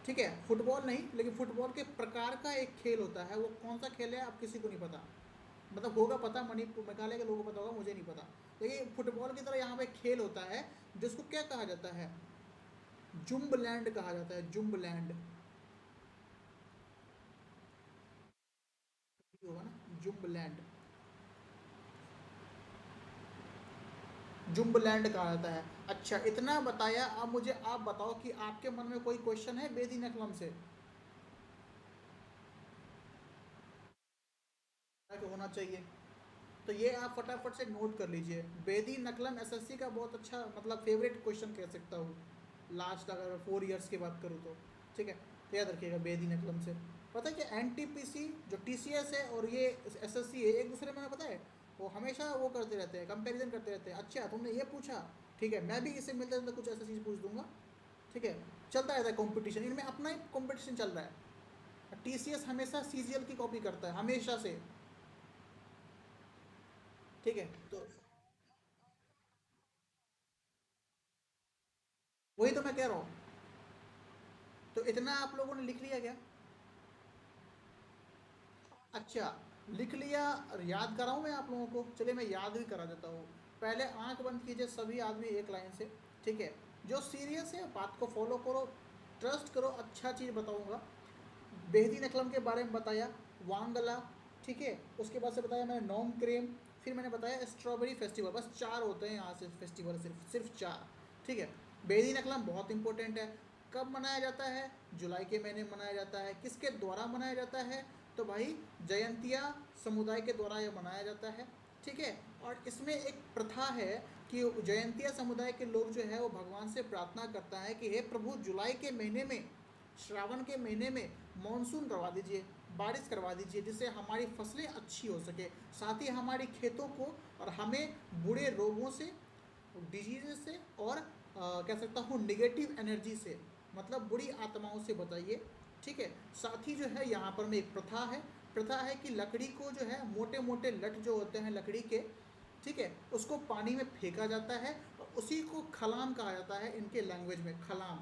ठीक है, फुटबॉल नहीं, लेकिन फुटबॉल के प्रकार का एक खेल होता है, वो कौन सा खेल है आप किसी को नहीं पता, मतलब होगा पता, मणिपुर मेघालय के लोगों को पता होगा, मुझे नहीं पता। लेकिन फुटबॉल की तरह यहाँ पे खेल होता है, जिसको क्या कहा जाता है, जुम्बलैंड कहा जाता है, जुम्बलैंड होगा ना, जुम्बलैंड, जुम्बलैंड कहा जाता है। अच्छा, इतना बताया, अब मुझे आप बताओ कि आपके मन में कोई क्वेश्चन है बेदी नकलम से, क्या होना चाहिए? तो ये आप फटाफट से नोट कर लीजिए, बेदी नकलम एसएससी का बहुत अच्छा, मतलब फेवरेट क्वेश्चन कह सकता हूँ, लास्ट अगर 4 इयर्स की बात करूँ तो। ठीक है, तो याद रखिएगा बेदी नकलम से। पता है कि एनटीपीसी जो टीसीएस है और ये एसएससी है, एक दूसरे में पता है, वो हमेशा वो करते रहते हैं, कंपैरिजन करते रहते हैं। अच्छा तुमने ये पूछा, ठीक है, मैं भी इससे मिलता जुलता कुछ ऐसा चीज़ पूछ दूंगा। ठीक है, चलता रहता है कंपटीशन, इनमें अपना ही कंपटीशन चल रहा है। टीसीएस हमेशा सीजीएल की कॉपी करता है, हमेशा से। ठीक है, तो वही तो मैं कह रहा हूँ। तो इतना आप लोगों ने लिख लिया क्या? अच्छा, लिख लिया, और याद कराऊँ मैं आप लोगों को? चलिए मैं याद भी करा देता हूँ। पहले आंख बंद कीजिए सभी आदमी एक लाइन से। ठीक है, जो सीरियस है बात को फॉलो करो, ट्रस्ट करो, अच्छा चीज़ बताऊँगा। बेहदी नकलम के बारे में बताया, वांगला, ठीक है, उसके बाद से बताया मैंने नोम क्रेम, फिर मैंने बताया स्ट्रॉबेरी फेस्टिवल, बस 4 होते हैं यहाँ से फेस्टिवल, सिर्फ सिर्फ 4। ठीक है, बेदी नकलम बहुत इंपॉर्टेंट है। कब मनाया जाता है? जुलाई के महीने में मनाया जाता है। किसके द्वारा मनाया जाता है? तो भाई जयंतिया समुदाय के द्वारा ये मनाया जाता है, ठीक है। और इसमें एक प्रथा है कि जयंतिया समुदाय के लोग जो है वो भगवान से प्रार्थना करता है कि हे प्रभु, जुलाई के महीने में, श्रावण के महीने में मानसून करवा दीजिए, बारिश करवा दीजिए, जिससे हमारी फसलें अच्छी हो सके, साथ ही हमारी खेतों को और हमें बुरे रोगों से, डिजीज से और कह सकता हूँ निगेटिव एनर्जी से, मतलब बुरी आत्माओं से बताइए, ठीक है। साथ ही जो है यहाँ पर में एक प्रथा है कि लकड़ी को जो है, मोटे मोटे लठ जो होते हैं लकड़ी के, ठीक है, उसको पानी में फेंका जाता है और उसी को खलाम कहा जाता है इनके लैंग्वेज में, खलाम।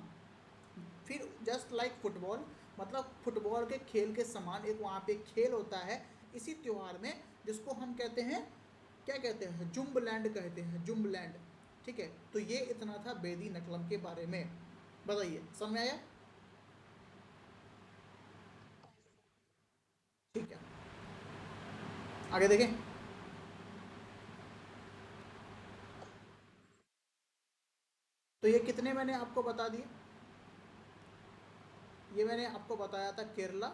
फिर जस्ट लाइक फुटबॉल, मतलब फुटबॉल के खेल के समान एक वहाँ पे खेल होता है इसी त्यौहार में, जिसको हम कहते हैं, क्या कहते हैं, जुम्बलैंड कहते हैं, जुम्बलैंड, ठीक है। तो ये इतना था बेदी नकलम के बारे में। बताइए, समझ में आया? ठीक है, आगे देखें। तो ये कितने मैंने आपको बता दिए? ये मैंने आपको बताया था केरला,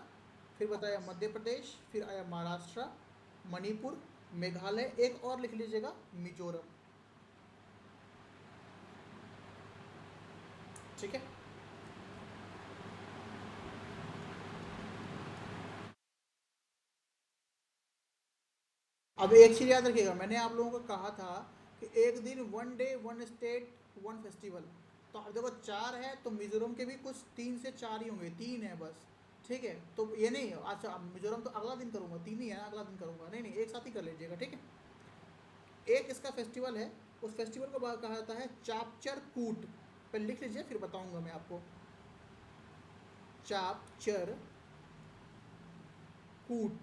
फिर बताया मध्य प्रदेश, फिर आया महाराष्ट्र, मणिपुर, मेघालय, एक और लिख लीजिएगा, मिजोरम, ठीक है। अब एक चीज़ याद रखिएगा, मैंने आप लोगों को कहा था कि एक दिन, one day one state one festival. तो अब देखो चार है, तो मिजोरम के भी कुछ 3 से 4 ही होंगे, 3 है बस, ठीक है। तो ये नहीं, अच्छा मिजोरम तो अगला दिन करूँगा, 3 ही है ना, अगला दिन करूँगा, नहीं नहीं, एक साथ ही कर लीजिएगा, ठीक है। एक इसका फेस्टिवल है, उस फेस्टिवल को कहा जाता है चापचर कूट। पहले लिख लीजिए, फिर बताऊँगा मैं आपको। चापचर कूट।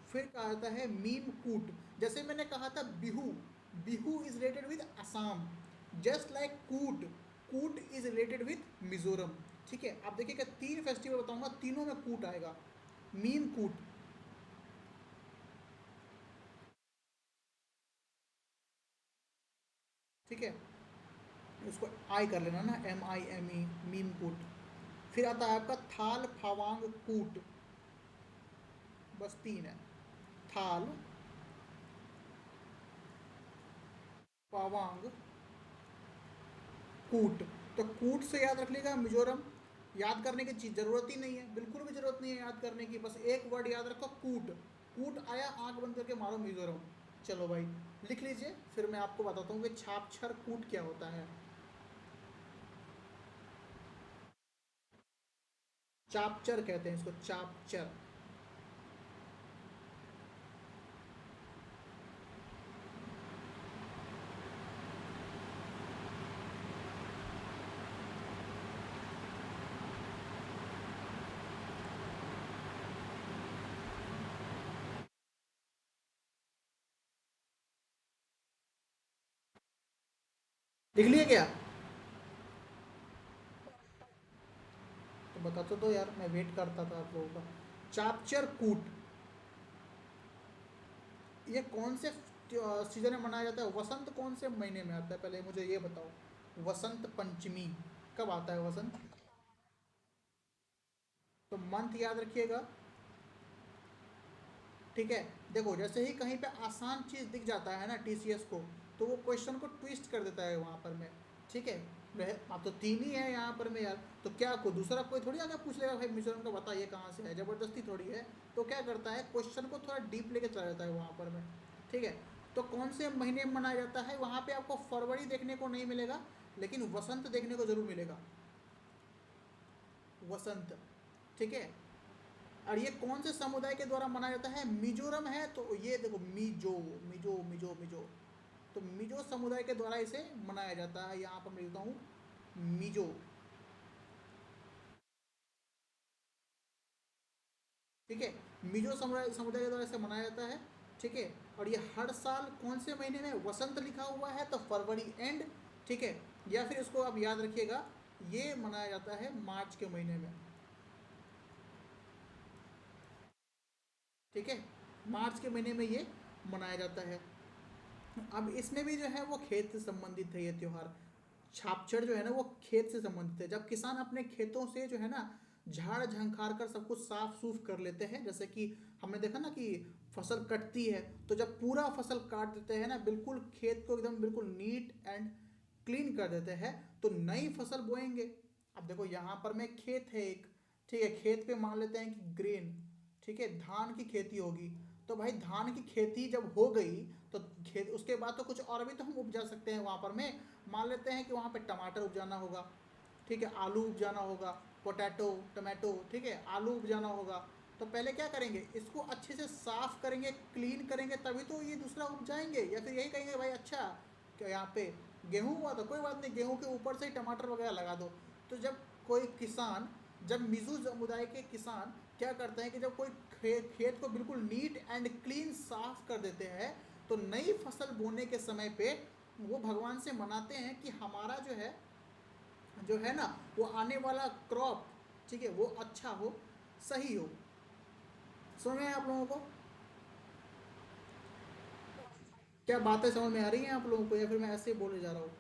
फिर कहा जाता है मीम कूट। जैसे मैंने कहा था Bihu, Bihu is related with Assam, just like कूट, कूट इज रिलेटेड विद मिजोरम, ठीक है। आप देखिएगा 3 फेस्टिवल बताऊंगा, तीनों में कूट आएगा, मीम कूट, ठीक है। इसको आई कर लेना ना, MIME, मीम कूट। फिर आता है आपका थाल फावांग कूट, बस 3 है, थाल फावांग कूट। तो कूट से याद रख लेगा मिजोरम, याद करने की चीज़ ज़रूरत ही नहीं है, बिल्कुल भी ज़रूरत नहीं है याद करने की, बस एक वर्ड याद रखो, कूट। कूट आया, आंख बंद करके मारो मिजोरम। चलो भाई, लिख लीजिए, फिर मैं आपको बताता हूँ कि छापछर कूट क्या होता है। चापचर कहते हैं इसको, चापचर। लिख लिए क्या? तो बता तो दो यार, मैं वेट करता था आप लोगों का। चापचर कूट, ये कौन से सीजन में मनाया जाता है? वसंत कौन से महीने में आता है, पहले मुझे ये बताओ। वसंत पंचमी कब आता है वसंत? तो मंथ याद रखिएगा, ठीक है। देखो जैसे ही कहीं पे आसान चीज़ दिख जाता है ना TCS को, तो वो क्वेश्चन को ट्विस्ट कर देता है वहाँ पर में, ठीक है। अब तो 3 ही है यहाँ पर में यार, तो क्या कोई दूसरा कोई थोड़ी आगे पूछ लेगा भाई मिजोरम का बताइए कहाँ से है, ज़बरदस्ती थोड़ी है। तो क्या करता है, क्वेश्चन को थोड़ा डीप लेके चला जाता है वहाँ पर में, ठीक है। तो कौन से महीने में मनाया जाता है, वहाँ पे आपको फरवरी देखने को नहीं मिलेगा, लेकिन वसंत देखने को जरूर मिलेगा, वसंत, ठीक है। और ये कौन से समुदाय के द्वारा मनाया जाता है? मिजोरम है, तो ये देखो मिजो, मिजो मिजो मिजो, तो मिजो समुदाय के द्वारा इसे मनाया जाता है। यहाँ पर मैं लिखता हूँ मिजो, ठीक है। मिजो समुदाय समुदाय के द्वारा इसे मनाया जाता है, ठीक है। और ये हर साल कौन से महीने में? वसंत लिखा हुआ है तो फरवरी एंड, ठीक है। या फिर इसको आप याद रखिएगा, ये मनाया जाता है मार्च के महीने में, ठीक है। मार्च के महीने में ये मनाया जाता है। अब इसमें भी जो है वो खेत से संबंधित है ये त्योहार। छापछड़ जो है ना वो खेत से संबंधित है। जब किसान अपने खेतों से जो है ना झाड़ झंखार कर सब कुछ साफ सूफ कर लेते हैं, जैसे कि हमने देखा ना कि फसल कटती है, तो जब पूरा फसल काट देते हैं ना, बिल्कुल खेत को एकदम बिल्कुल नीट एंड क्लीन कर देते हैं, तो नई फसल बोएंगे। अब देखो यहाँ पर में खेत है एक, ठीक है, खेत पे मान लेते हैं कि ग्रेन, ठीक है, धान की खेती होगी। तो भाई धान की खेती जब हो गई, तो खेत उसके बाद तो कुछ और भी तो हम उपजा सकते हैं वहाँ पर में। मान लेते हैं कि वहाँ पे टमाटर उपजाना होगा, ठीक है, आलू उपजाना होगा, पोटैटो टमाटो, ठीक है, आलू उपजाना होगा। तो पहले क्या करेंगे, इसको अच्छे से साफ करेंगे, क्लीन करेंगे, तभी तो ये दूसरा उपजाएंगे। या फिर यही कहेंगे भाई अच्छा क्या यहाँ पे गेहूँ हुआ, तो कोई बात नहीं, गेहूँ के ऊपर से ही टमाटर वगैरह लगा दो। तो जब कोई किसान, जब मिजू समुदाय के किसान क्या करते हैं कि जब कोई खेत को बिल्कुल नीट एंड क्लीन साफ कर देते हैं, तो नई फसल बोने के समय पे वो भगवान से मनाते हैं कि हमारा जो है ना वो आने वाला क्रॉप, ठीक है, वो अच्छा हो, सही हो। समझ में आया आप लोगों को? क्या बातें समझ में आ रही हैं आप लोगों को, या फिर मैं ऐसे ही बोले जा रहा हूँ?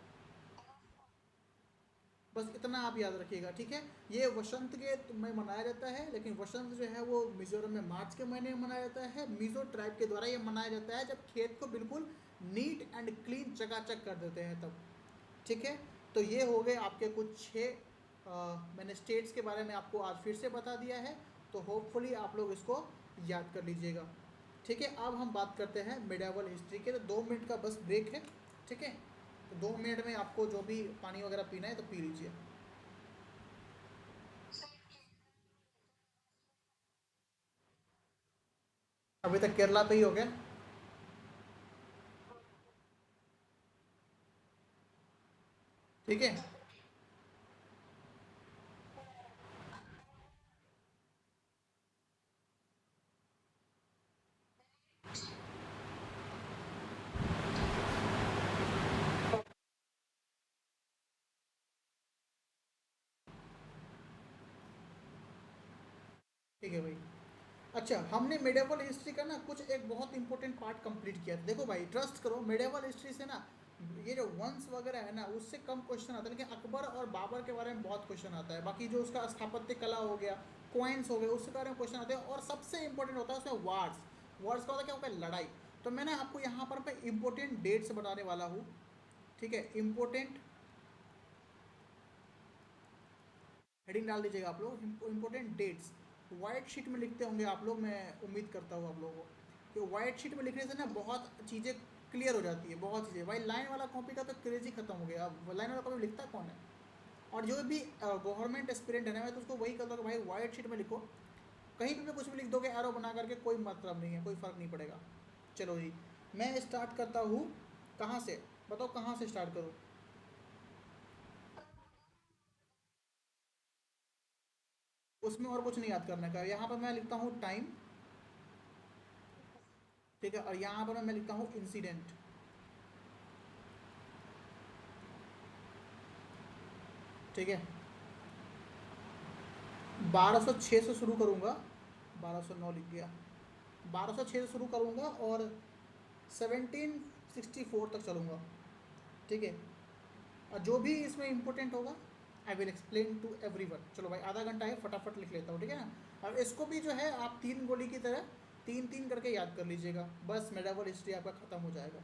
बस इतना आप याद रखिएगा, ठीक है। ये वसंत के में मनाया जाता है, लेकिन वसंत जो है वो मिजोरम में मार्च के महीने में मनाया जाता है। मिजो ट्राइब के द्वारा ये मनाया जाता है जब खेत को बिल्कुल नीट एंड क्लीन चकाचक कर देते हैं तब, ठीक है। तो ये हो गए आपके कुछ मैंने स्टेट्स के बारे में आपको आज फिर से बता दिया है। तो होपफुली आप लोग इसको याद कर लीजिएगा, ठीक है। अब हम बात करते हैं मेडावल हिस्ट्री के। तो 2 मिनट का बस ब्रेक है, ठीक है। तो 2 मिनट में आपको जो भी पानी वगैरह पीना है तो पी लीजिए। अभी तक केरला पे ही हो गया, ठीक है। ठीक है भाई। अच्छा, हमने मेडिवल हिस्ट्री का ना कुछ एक बहुत इंपॉर्टेंट पार्ट कंप्लीट किया था। देखो भाई ट्रस्ट करो, मेडिवल हिस्ट्री से ना ये जो वंश वगैरह है ना उससे कम क्वेश्चन आता है, लेकिन अकबर और बाबर के बारे में बहुत क्वेश्चन आता है। बाकी जो उसका स्थापत्य कला हो गया, कॉइन्स हो गए, उसके बारे में क्वेश्चन आते हैं। और सबसे इंपॉर्टेंट होता है उसमें वार्स। वार्स का होता है क्या, होता है लड़ाई। तो मैंने आपको यहाँ पर मैं इंपॉर्टेंट डेट्स बताने वाला हूँ, ठीक है। इंपॉर्टेंट हेडिंग डाल दीजिएगा आप लोग, इंपॉर्टेंट डेट्स। वाइट शीट में लिखते होंगे आप लोग, मैं उम्मीद करता हूँ आप लोगों को कि वाइट शीट में लिखने से ना बहुत चीज़ें क्लियर हो जाती है, बहुत चीज़ें। भाई लाइन वाला कॉपी का तो क्रेज ही खत्म हो गया, अब लाइन वाला कॉपी लिखता कौन है? और जो भी गवर्नमेंट एस्पिरेंट है ना, मैं तो उसको वही कहता हूँ कि भाई वाइट शीट में लिखो। कहीं पे भी कुछ भी लिख दोगे एरो बना करके, कोई मतलब नहीं है, कोई फ़र्क नहीं पड़ेगा। चलो जी, मैं स्टार्ट करता हूँ। कहाँ से बताओ, कहाँ से स्टार्ट करूँ? उसमें और कुछ नहीं याद करने का। यहाँ पर मैं लिखता हूँ टाइम, ठीक है, और यहाँ पर मैं लिखता हूँ इंसिडेंट, ठीक है। 1206 से शुरू करूँगा, 1209 लिख गया। 1206 से शुरू करूँगा और 1764 तक चलूँगा, ठीक है। और जो भी इसमें इंपॉर्टेंट होगा I will explain to everyone. चलो भाई आधा घंटा है, फटाफट लिख लेता हूँ, ठीक है ना। और इसको भी जो है आप तीन गोली की तरह तीन तीन करके याद कर लीजिएगा, बस मेडावल हिस्ट्री आपका ख़त्म हो जाएगा,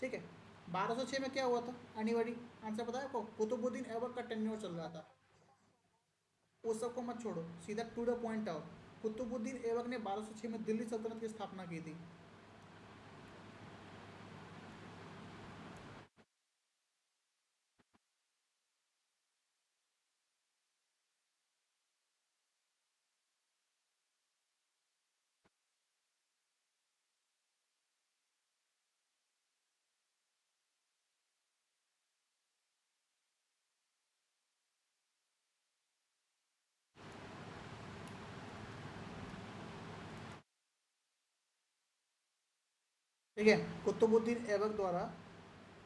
ठीक है। 1206 में क्या हुआ था, एनीबॉडी आंसर पता है आपको? कुतुबुद्दीन ऐबक का टेन्योर चल रहा था। उस सबको मत छोड़ो, सीधा टू द पॉइंट आओ। कुतुबुद्दीन ऐबक ने 1206 में दिल्ली सल्तनत की स्थापना की थी। ठीक है, कुतुबुद्दीन ऐबक द्वारा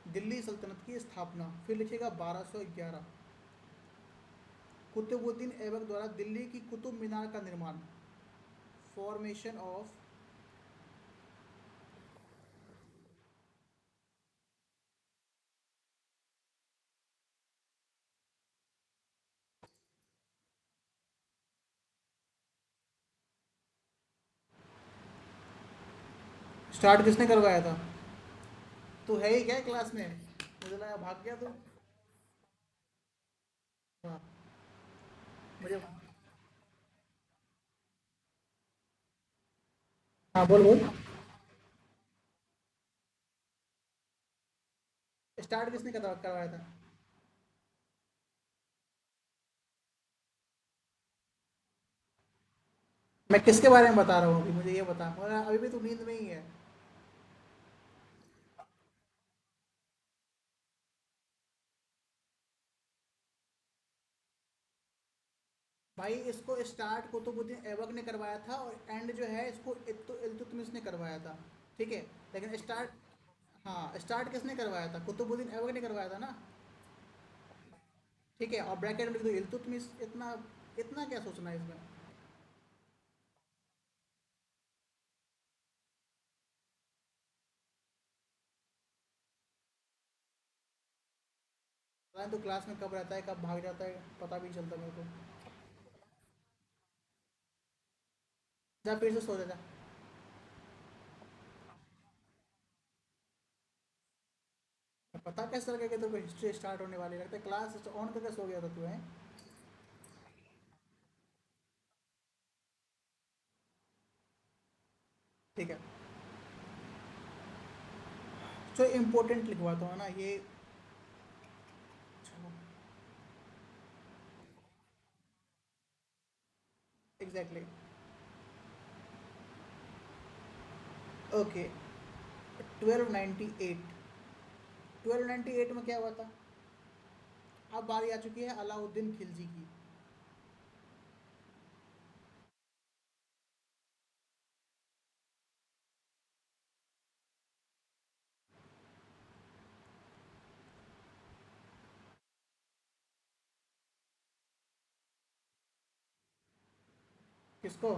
दिल्ली सल्तनत की स्थापना, फिर लिखिएगा 1211। कुतुबुद्दीन ऐबक द्वारा दिल्ली की कुतुब मीनार का निर्माण, फॉर्मेशन ऑफ स्टार्ट किसने करवाया था? तू है ही क्या क्लास में? मुझे लगा भाग गया तू। हाँ, मुझे। हाँ बोल बोल। स्टार्ट किसने करवाया था? मैं किसके बारे में बता रहा हूँ अभी, मुझे ये बता, और अभी भी तू नींद में ही है। भाई इसको स्टार्ट कुतुबुद्दीन ऐबक ने करवाया था, और एंड जो है इसको इल्तुतमिश ने करवाया था। ठीक है। लेकिन स्टार्ट, हाँ स्टार्ट किसने करवाया था? कुतुबुद्दीन ऐबक ने करवाया था ना। ठीक है, और ब्रैकेट में लिख दो इल्तुतमिश। इतना इतना क्या सोचना है इसमें? पता नहीं तो क्लास में कब रहता है कब भाग जाता है, पता भी नहीं चलता मेरे को। जा फिर से सो जा जा। पता कैसे लगा कि तेरे को हिस्ट्री स्टार्ट होने वाली, लगता है क्लास ऑन करके सो गया था तू है। ठीक है। जो इम्पोर्टेंट लिखवाता हूँ ना ये। चलो। एग्जैक्टली। ओके। 1298। 1298 में क्या हुआ था? अब बारी आ चुकी है अलाउद्दीन खिलजी की। किसको?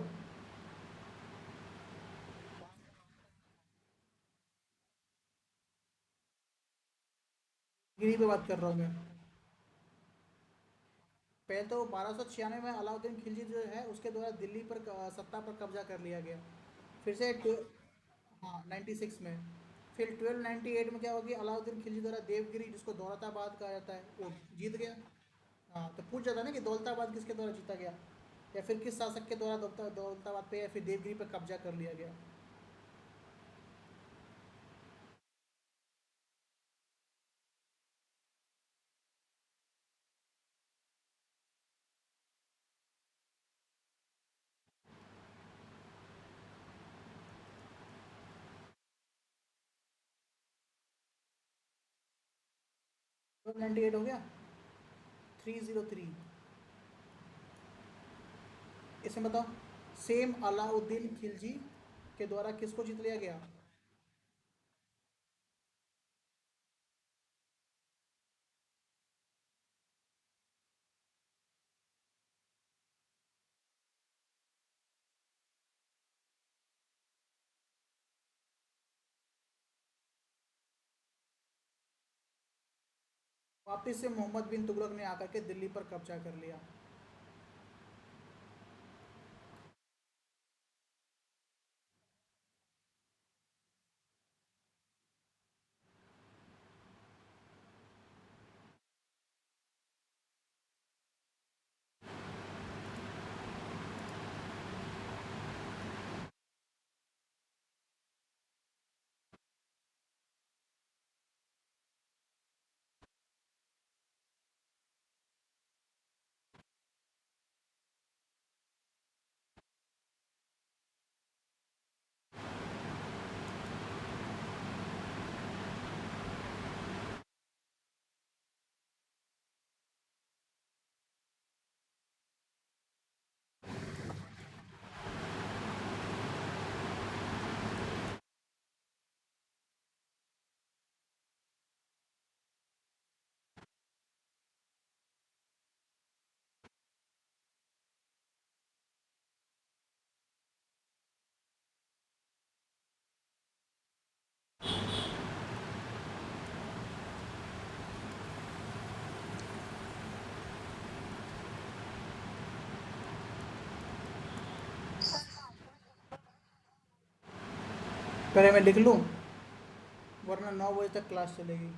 गिरी पे बात कर रहा हूँ मैं। पहले तो 1296 में अलाउद्दीन खिलजी जो है उसके द्वारा दिल्ली पर सत्ता पर कब्जा कर लिया गया। फिर से हाँ 96 में। फिर 1298 में क्या होगी, अलाउद्दीन खिलजी द्वारा देवगिरी, जिसको दौलताबाद कहा जाता है, वो जीत गया। हाँ तो पूछ जाता ना कि दौलताबाद किसके द्वारा जीता गया, या फिर किस शासक के द्वारा दौलताबाद पे या फिर देवगिरी पर कब्जा कर लिया गया। 1298 हो गया। 303। इसमें बताओ, सेम अलाउद्दीन खिलजी के द्वारा किसको जीत लिया गया? वापिस से मोहम्मद बिन तुगलक ने आकर के दिल्ली पर कब्जा कर लिया। पहले मैं लिख लूँ, वरना 9 बजे तक क्लास चलेगी।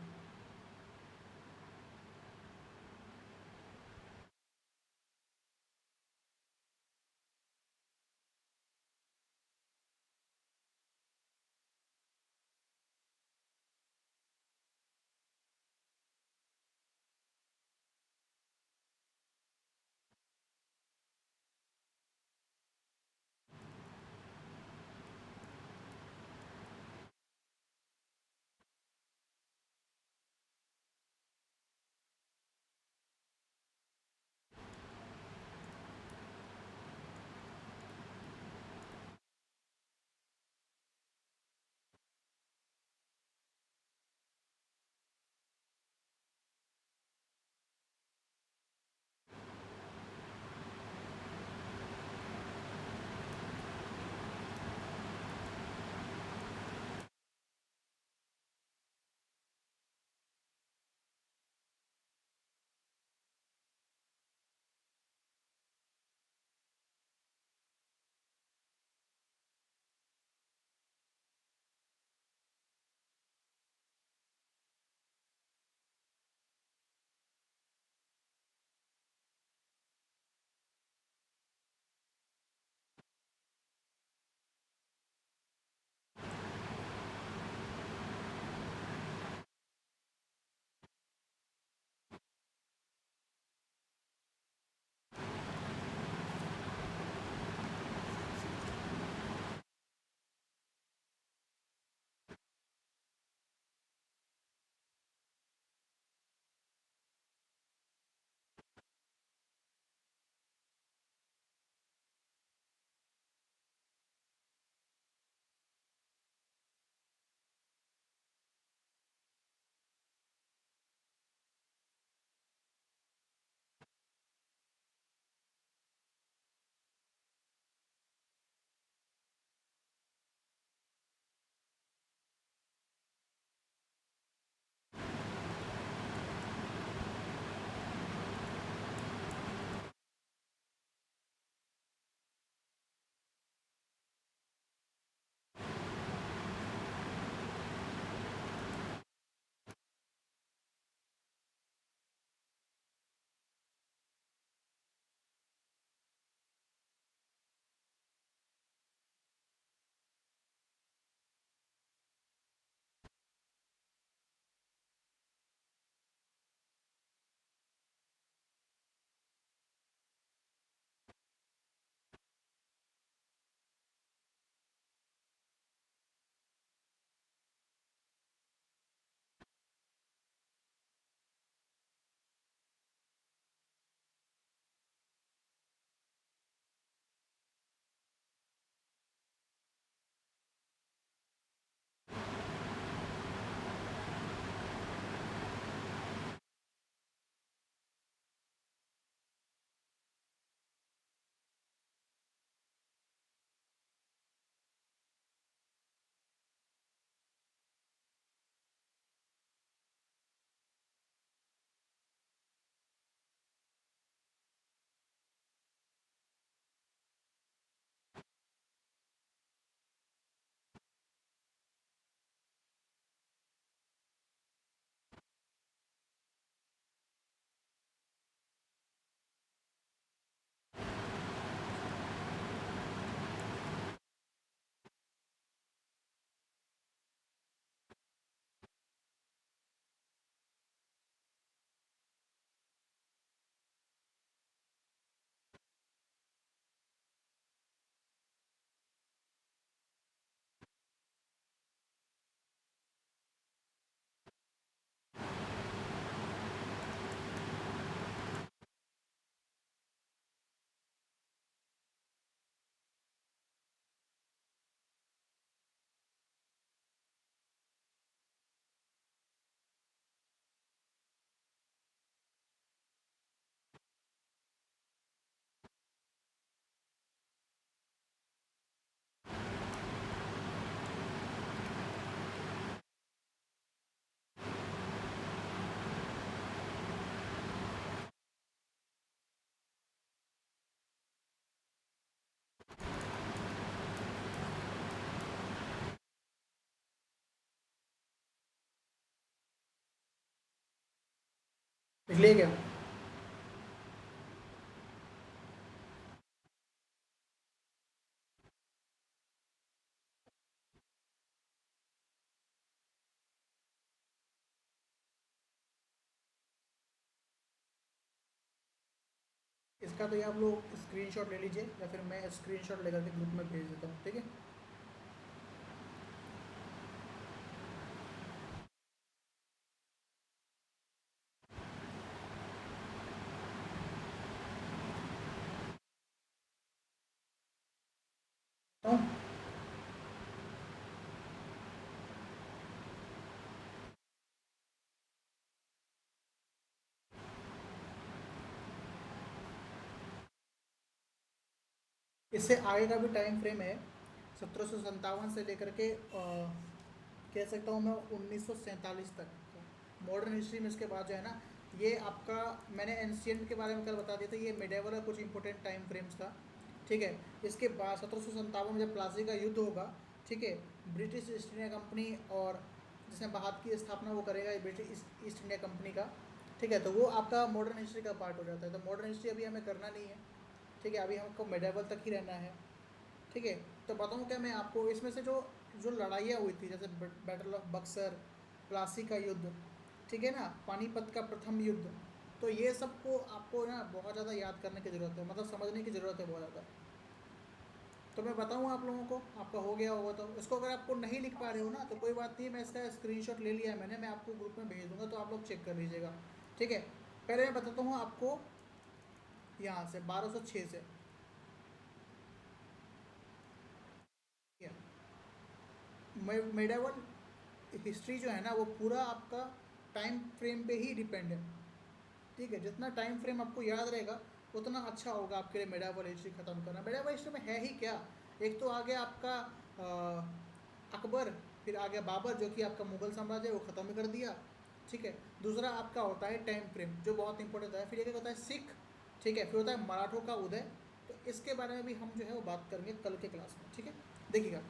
लिख लिए क्या? इसका तो ये आप लोग स्क्रीनशॉट ले लीजिए, या फिर मैं स्क्रीनशॉट लेकर के ग्रुप में भेज देता हूँ, ठीक है। तो इससे आगे का भी टाइम फ्रेम है 1757 से लेकर के कह सकता हूँ मैं 1947 तक। मॉडर्न हिस्ट्री में इसके बाद जो है ना, ये आपका, मैंने एंशियंट के बारे में कल बता दिया था, ये मिडेवल का कुछ इंपॉर्टेंट टाइम फ्रेम्स था, ठीक है। इसके बाद 1757 में जब प्लासी का युद्ध होगा, ठीक है, ब्रिटिश ईस्ट इंडिया कंपनी और जिसने भारत की स्थापना वो करेगा ब्रिटिश ईस्ट इंडिया कंपनी का, ठीक है। तो वो आपका मॉडर्न हिस्ट्री का पार्ट हो जाता है। तो मॉडर्न हिस्ट्री अभी हमें करना नहीं है, ठीक है, अभी हमको मिडेवल तक ही रहना है, ठीक है। तो बताऊँ क्या मैं आपको, इसमें से जो जो लड़ाइयाँ हुई थी, जैसे बैटल ऑफ बक्सर, प्लासी का युद्ध, ठीक है ना, पानीपत का प्रथम युद्ध, तो ये सबको आपको ना बहुत ज़्यादा याद करने की ज़रूरत है, मतलब समझने की ज़रूरत है बहुत ज़्यादा। तो मैं बताऊँ आप लोगों को, आपका हो गया होगा, तो इसको अगर आपको नहीं लिख पा रहे हो ना तो कोई बात नहीं, मैं इसका स्क्रीनशॉट ले लिया है मैंने, मैं आपको ग्रुप में भेज दूँगा, तो आप लोग चेक कर लीजिएगा, ठीक है। पहले मैं बताता हूँ आपको यहाँ से 1206 से, ठीक है। मेडावल हिस्ट्री जो है ना वो पूरा आपका टाइम फ्रेम पे ही डिपेंड है, ठीक है। जितना टाइम फ्रेम आपको याद रहेगा उतना अच्छा होगा आपके लिए मेडावल हिस्ट्री ख़त्म करना। मेडावल हिस्ट्री में है ही क्या, एक तो आ गया आपका अकबर, फिर आ गया बाबर जो कि आपका मुगल साम्राज्य है, वो ख़त्म ही कर दिया, ठीक है। दूसरा आपका होता है टाइम फ्रेम जो बहुत इंपॉर्टेंट है, फिर एक होता है सिख, ठीक है, फिर होता है मराठों का उदय। तो इसके बारे में भी हम जो है वो बात करेंगे कल के क्लास में, ठीक है। देखिएगा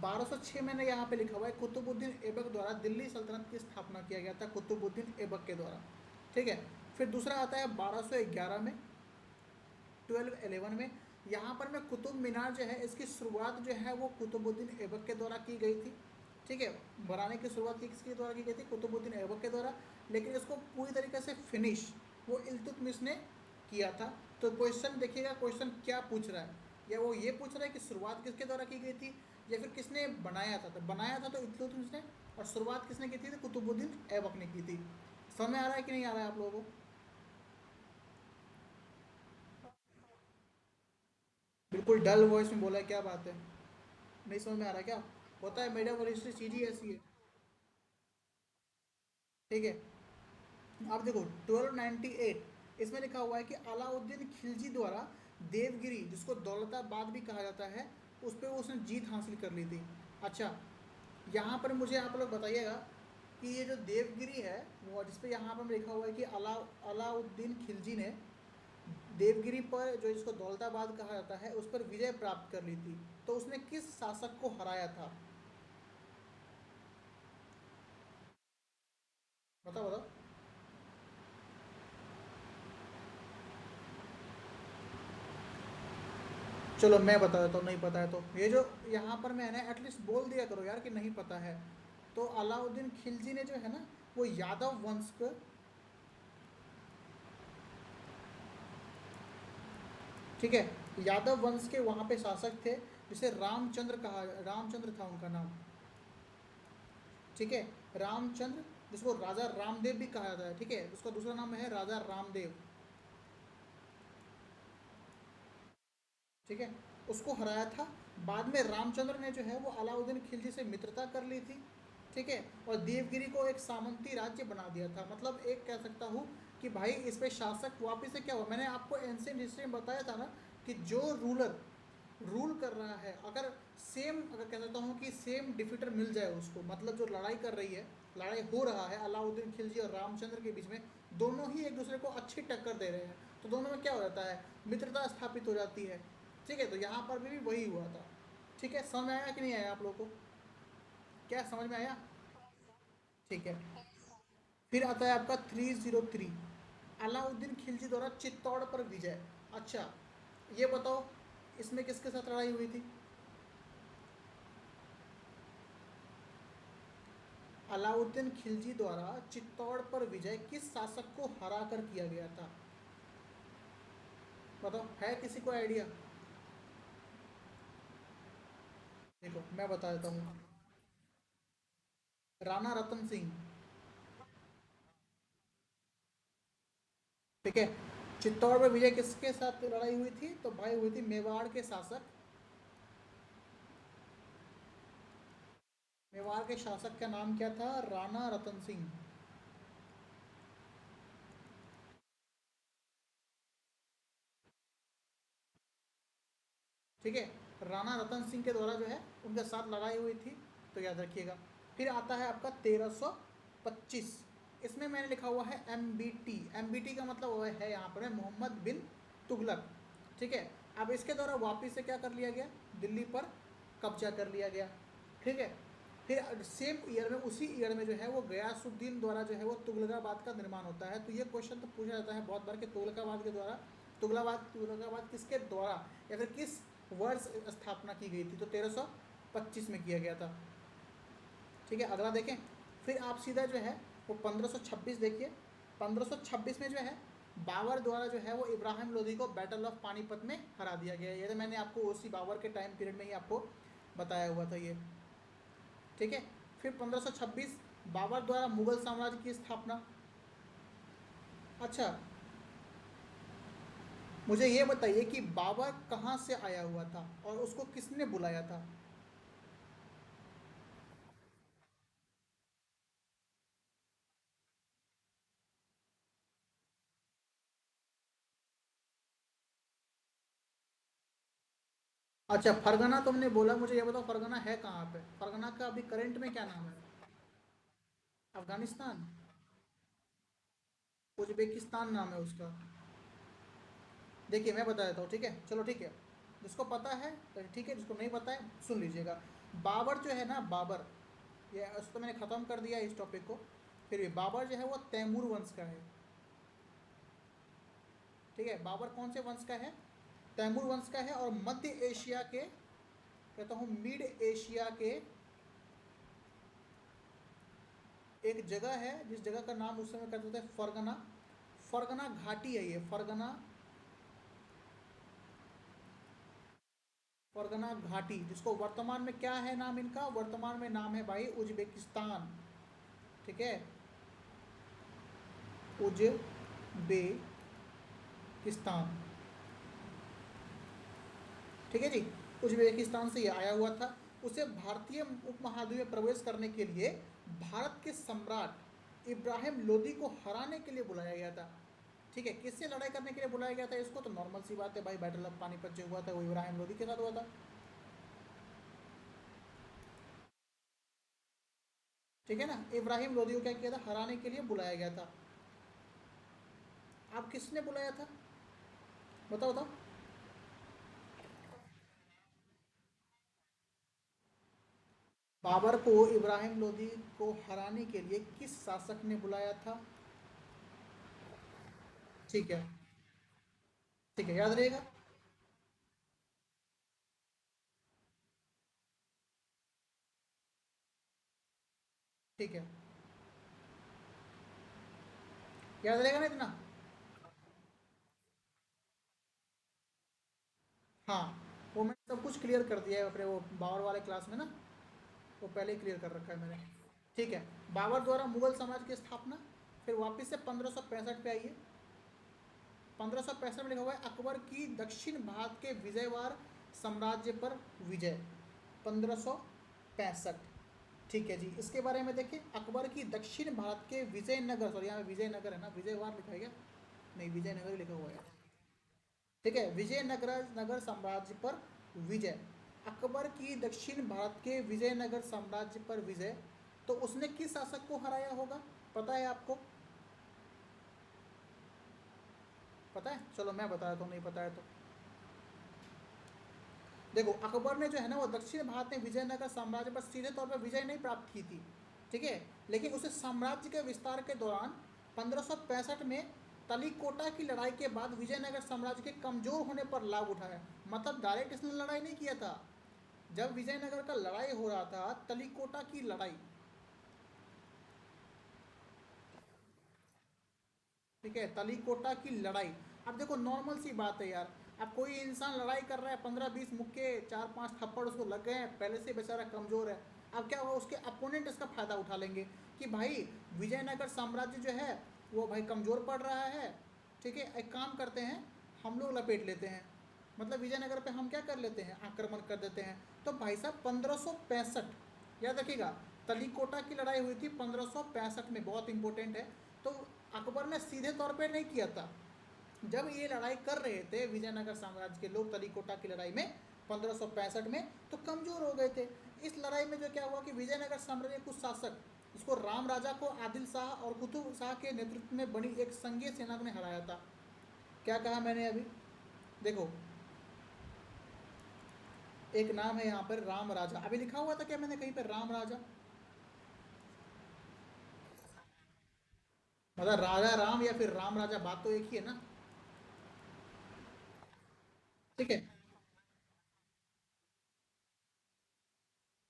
1206 मैंने यहाँ पे लिखा हुआ है, कुतुबुद्दीन ऐबक द्वारा दिल्ली सल्तनत की स्थापना किया गया था, कुतुबुद्दीन ऐबक के द्वारा, ठीक है। फिर दूसरा आता है 1211 में, 1211 में, यहाँ पर मैं कुतुब मीनार जो है इसकी शुरुआत जो है वो कुतुबुद्दीन ऐबक के द्वारा की गई थी, ठीक है। बनाने की शुरुआत किसके द्वारा की गई थी, कुतुबुद्दीन ऐबक के द्वारा, लेकिन इसको पूरी तरीके से फिनिश वो इल्तुतमिश ने किया था। तो क्वेश्चन देखिएगा, क्वेश्चन क्या पूछ रहा है, या वो ये पूछ रहा है कि शुरुआत किसके द्वारा की गई थी, या फिर किसने बनाया था। तो बनाया था तो इल्तुतमिश ने, और शुरुआत किसने की थी, तो कुतुबुद्दीन ऐबक ने की थी। समझ में आ रहा है कि नहीं आ रहा है आप लोगों को? बिल्कुल डल वॉइस में बोला है, क्या बात है, नहीं समझ में आ रहा क्या? होता है, मीडिया और हिस्ट्री चीज़ ही ऐसी है, ठीक है। अब देखो 1298 इसमें लिखा हुआ है कि अलाउद्दीन खिलजी द्वारा देवगिरी, जिसको दौलताबाद भी कहा जाता है, उस पर उसने जीत हासिल कर ली थी। अच्छा, यहाँ पर मुझे आप लोग बताइएगा कि ये जो देवगिरी है वो, जिस पे यहाँ पर लिखा हुआ है कि अलाउद्दीन खिलजी ने देवगिरी पर, जो इसको दौलताबाद कहा जाता है, उस पर विजय प्राप्त कर ली थी, तो उसने किस शासक को हराया था? बताओ बताओ। चलो मैं बता देता हूँ, नहीं पता है तो ये जो यहाँ पर मैंने एटलीस्ट बोल दिया करो यार कि नहीं पता है। तो अलाउद्दीन खिलजी ने जो है ना वो यादव वंश को, ठीक है, यादव वंश के वहाँ पे शासक थे, जिसे रामचंद्र कहा, रामचंद्र था उनका नाम, ठीक है, रामचंद्र, जिसको राजा रामदेव भी कहा जाता है, ठीक है, उसका दूसरा नाम है राजा रामदेव, ठीक है, उसको हराया था। बाद में रामचंद्र ने जो है वो अलाउद्दीन खिलजी से मित्रता कर ली थी, ठीक है, और देवगिरी को एक सामंती राज्य बना दिया था। मतलब एक कह सकता हूँ कि भाई इस पे शासक वापिस से क्या हुआ, मैंने आपको एंशियंट हिस्ट्री में बताया था ना कि जो रूलर रूल कर रहा है, अगर सेम, अगर कह सकता हूँ कि सेम डिफीटर मिल जाए उसको, मतलब जो लड़ाई कर रही है, लड़ाई हो रहा है अलाउद्दीन खिलजी और रामचंद्र के बीच में, दोनों ही एक दूसरे को अच्छी टक्कर दे रहे हैं, तो दोनों में क्या हो जाता है, मित्रता स्थापित हो जाती है, ठीक है। तो यहाँ पर भी वही हुआ था, ठीक है। समझ में आया कि नहीं आया आप लोगों को? क्या समझ में आया? ठीक है। फिर आता है आपका 303, अलाउद्दीन खिलजी द्वारा चित्तौड़ पर विजय। अच्छा, ये बताओ इसमें किसके साथ लड़ाई हुई थी? अलाउद्दीन खिलजी द्वारा चित्तौड़ पर विजय किस शासक को हराकर किया गया था? बताओ, है किसी को आइडिया? देखो मैं बता देता हूँ, राणा रतन सिंह। ठीक है, चित्तौड़ में विजय किसके साथ लड़ाई हुई थी? तो भाई हुई थी मेवाड़ के शासक, मेवाड़ के शासक का नाम क्या था? राणा रतन सिंह। ठीक है, राणा रतन सिंह के द्वारा जो है उनके साथ लड़ाई हुई थी, तो याद रखिएगा। फिर आता है आपका 1325, इसमें मैंने लिखा हुआ है MBT। MBT का मतलब वो है यहाँ पर मोहम्मद बिन तुगलक। ठीक है, अब इसके द्वारा वापिस से क्या कर लिया गया? दिल्ली पर कब्जा कर लिया गया। ठीक है, फिर सेम ईयर में, उसी ईयर में जो है वो गयासुद्दीन द्वारा जो है वो तुगलकाबाद का निर्माण होता है। तो ये क्वेश्चन तो पूछा जाता है बहुत बार कि तुगलकाबाद के द्वारा, तुगलकाबाद किसके द्वारा या फिर किस वर्ष स्थापना की गई थी? तो 1325 में किया गया था। ठीक है, अगला देखें। फिर आप सीधा जो है वो 1526 देखिए। 1526 में जो है बाबर द्वारा जो है वो इब्राहिम लोदी को बैटल ऑफ पानीपत में हरा दिया गया। ये तो मैंने आपको उसी बाबर के टाइम पीरियड में ही आपको बताया हुआ था ये। ठीक है, फिर 1526 बाबर द्वारा मुगल साम्राज्य की स्थापना। अच्छा, मुझे ये बताइए कि बाबर कहाँ से आया हुआ था और उसको किसने बुलाया था? अच्छा, फरगना तुमने बोला, मुझे ये बताओ फरगना है कहाँ पे? फरगना का अभी करंट में क्या नाम है? अफगानिस्तान? उज्बेकिस्तान नाम है उसका। देखिए मैं बता देता हूँ, ठीक है, चलो ठीक है, जिसको पता है तो ठीक है, जिसको नहीं पता है सुन लीजिएगा। बाबर जो है ना, बाबर, ये उसको मैंने ख़त्म कर दिया इस टॉपिक को। फिर भी बाबर जो है वो तैमूर वंश का है। ठीक है, बाबर कौन से वंश का है? तैमूर वंश का है। और मध्य एशिया के, कहता हूँ मिड एशिया के एक जगह है जिस जगह का नाम उस समय कहते थे फरगना। फरगना घाटी है ये, फरगना, फरगना घाटी, जिसको वर्तमान में क्या है नाम इनका? वर्तमान में नाम है भाई उज्बेकिस्तान। ठीक है, उज्बेकिस्तान। ठीक है जी, उज्बेकिस्तान से ये आया हुआ था। उसे भारतीय उपमहाद्वीप में प्रवेश करने के लिए भारत के सम्राट इब्राहिम लोदी को हराने के लिए बुलाया गया था। ठीक है, किससे लड़ाई करने के लिए बुलाया गया था इसको? तो नॉर्मल सी बात है भाई, बैटल ऑफ पानीपत जो हुआ था वो इब्राहिम लोदी के साथ हुआ था। ठीक है ना, इब्राहिम लोदी को क्या किया था? हराने के लिए बुलाया गया था। आप किसने बुलाया था? बताओ बताओ। बाबर को इब्राहिम लोदी को हराने के लिए किस शासक ने बुलाया था? ठीक है, ठीक है, याद रहेगा। ठीक है, याद रहेगा ना इतना? हाँ, वो मैंने सब कुछ क्लियर कर दिया है अपने वो बाबर वाले क्लास में ना, वो पहले ही क्लियर कर रखा है मैंने। ठीक है, बाबर द्वारा मुगल साम्राज्य की स्थापना। फिर वापस से 1565 पे आइए। 1565 में लिखा हुआ है अकबर की दक्षिण भारत के विजयवार साम्राज्य पर विजय। 1565। ठीक है जी, इसके बारे में देखिए, अकबर की दक्षिण भारत के विजयनगर, सॉरी यहाँ विजयनगर है ना, विजयवार लिखा है क्या? नहीं, विजयनगर ही लिखा हुआ है। ठीक है, विजयनगर नगर साम्राज्य पर विजय। अकबर की दक्षिण भारत के विजयनगर साम्राज्य पर विजय। तो उसने किस शासक को हराया होगा? पता है आपको? पता है? चलो मैं बता देता हूँ, नहीं पता है तो। देखो, अकबर ने जो है ना वो दक्षिण भारत में विजयनगर साम्राज्य पर सीधे तौर पर विजय नहीं प्राप्त की थी। ठीक है, लेकिन उसे साम्राज्य के विस्तार के दौरान 1565 में तलीकोटा की लड़ाई के बाद विजयनगर साम्राज्य के कमजोर होने पर लाभ उठाया। मतलब डायरेक्ट इसने लड़ाई नहीं किया था। जब विजयनगर का लड़ाई हो रहा था, तलीकोटा की लड़ाई, ठीक है, तलीकोटा की लड़ाई। अब देखो नॉर्मल सी बात है यार, अब कोई इंसान लड़ाई कर रहा है, 15-20 मुक्के, 4-5 थप्पड़ उसको लग गए हैं, पहले से बेचारा कमजोर है। अब क्या हुआ, उसके अपोनेंट इसका फायदा उठा लेंगे कि भाई विजयनगर साम्राज्य जो है वो भाई कमजोर पड़ रहा है, ठीक है, एक काम करते हैं, हम लोग लपेट लेते हैं, मतलब विजयनगर पे हम क्या कर लेते हैं, आक्रमण कर देते हैं। तो भाई साहब 1565, याद रखिएगा, तलीकोटा की लड़ाई हुई थी 1565 में, बहुत इंपॉर्टेंट है। तो अकबर ने सीधे तौर पे नहीं किया था। जब ये लड़ाई कर रहे थे विजयनगर साम्राज्य के लोग तलीकोटा की लड़ाई में 1565 में, तो कमजोर हो गए थे। इस लड़ाई में जो क्या हुआ कि विजयनगर साम्राज्य के कुछ शासक, इसको राम राजा को आदिल शाह और कुतुब शाह के नेतृत्व में बनी एक संघीय सेना ने हराया था। क्या कहा मैंने अभी, देखो एक नाम है यहाँ पर राम राजा, अभी लिखा हुआ था क्या मैंने कहीं पर राम राजा, मतलब राजा राम या फिर राम राजा, बात तो एक ही है ना, ठीक है।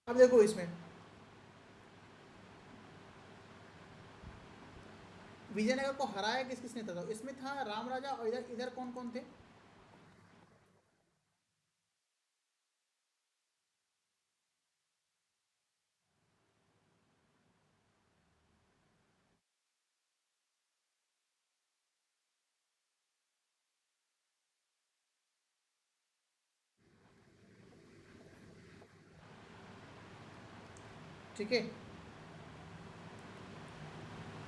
अब देखो इसमें विजयनगर को हराया किस किसने था, तो इसमें था राम राजा, और इधर इधर कौन कौन थे, ठीक है,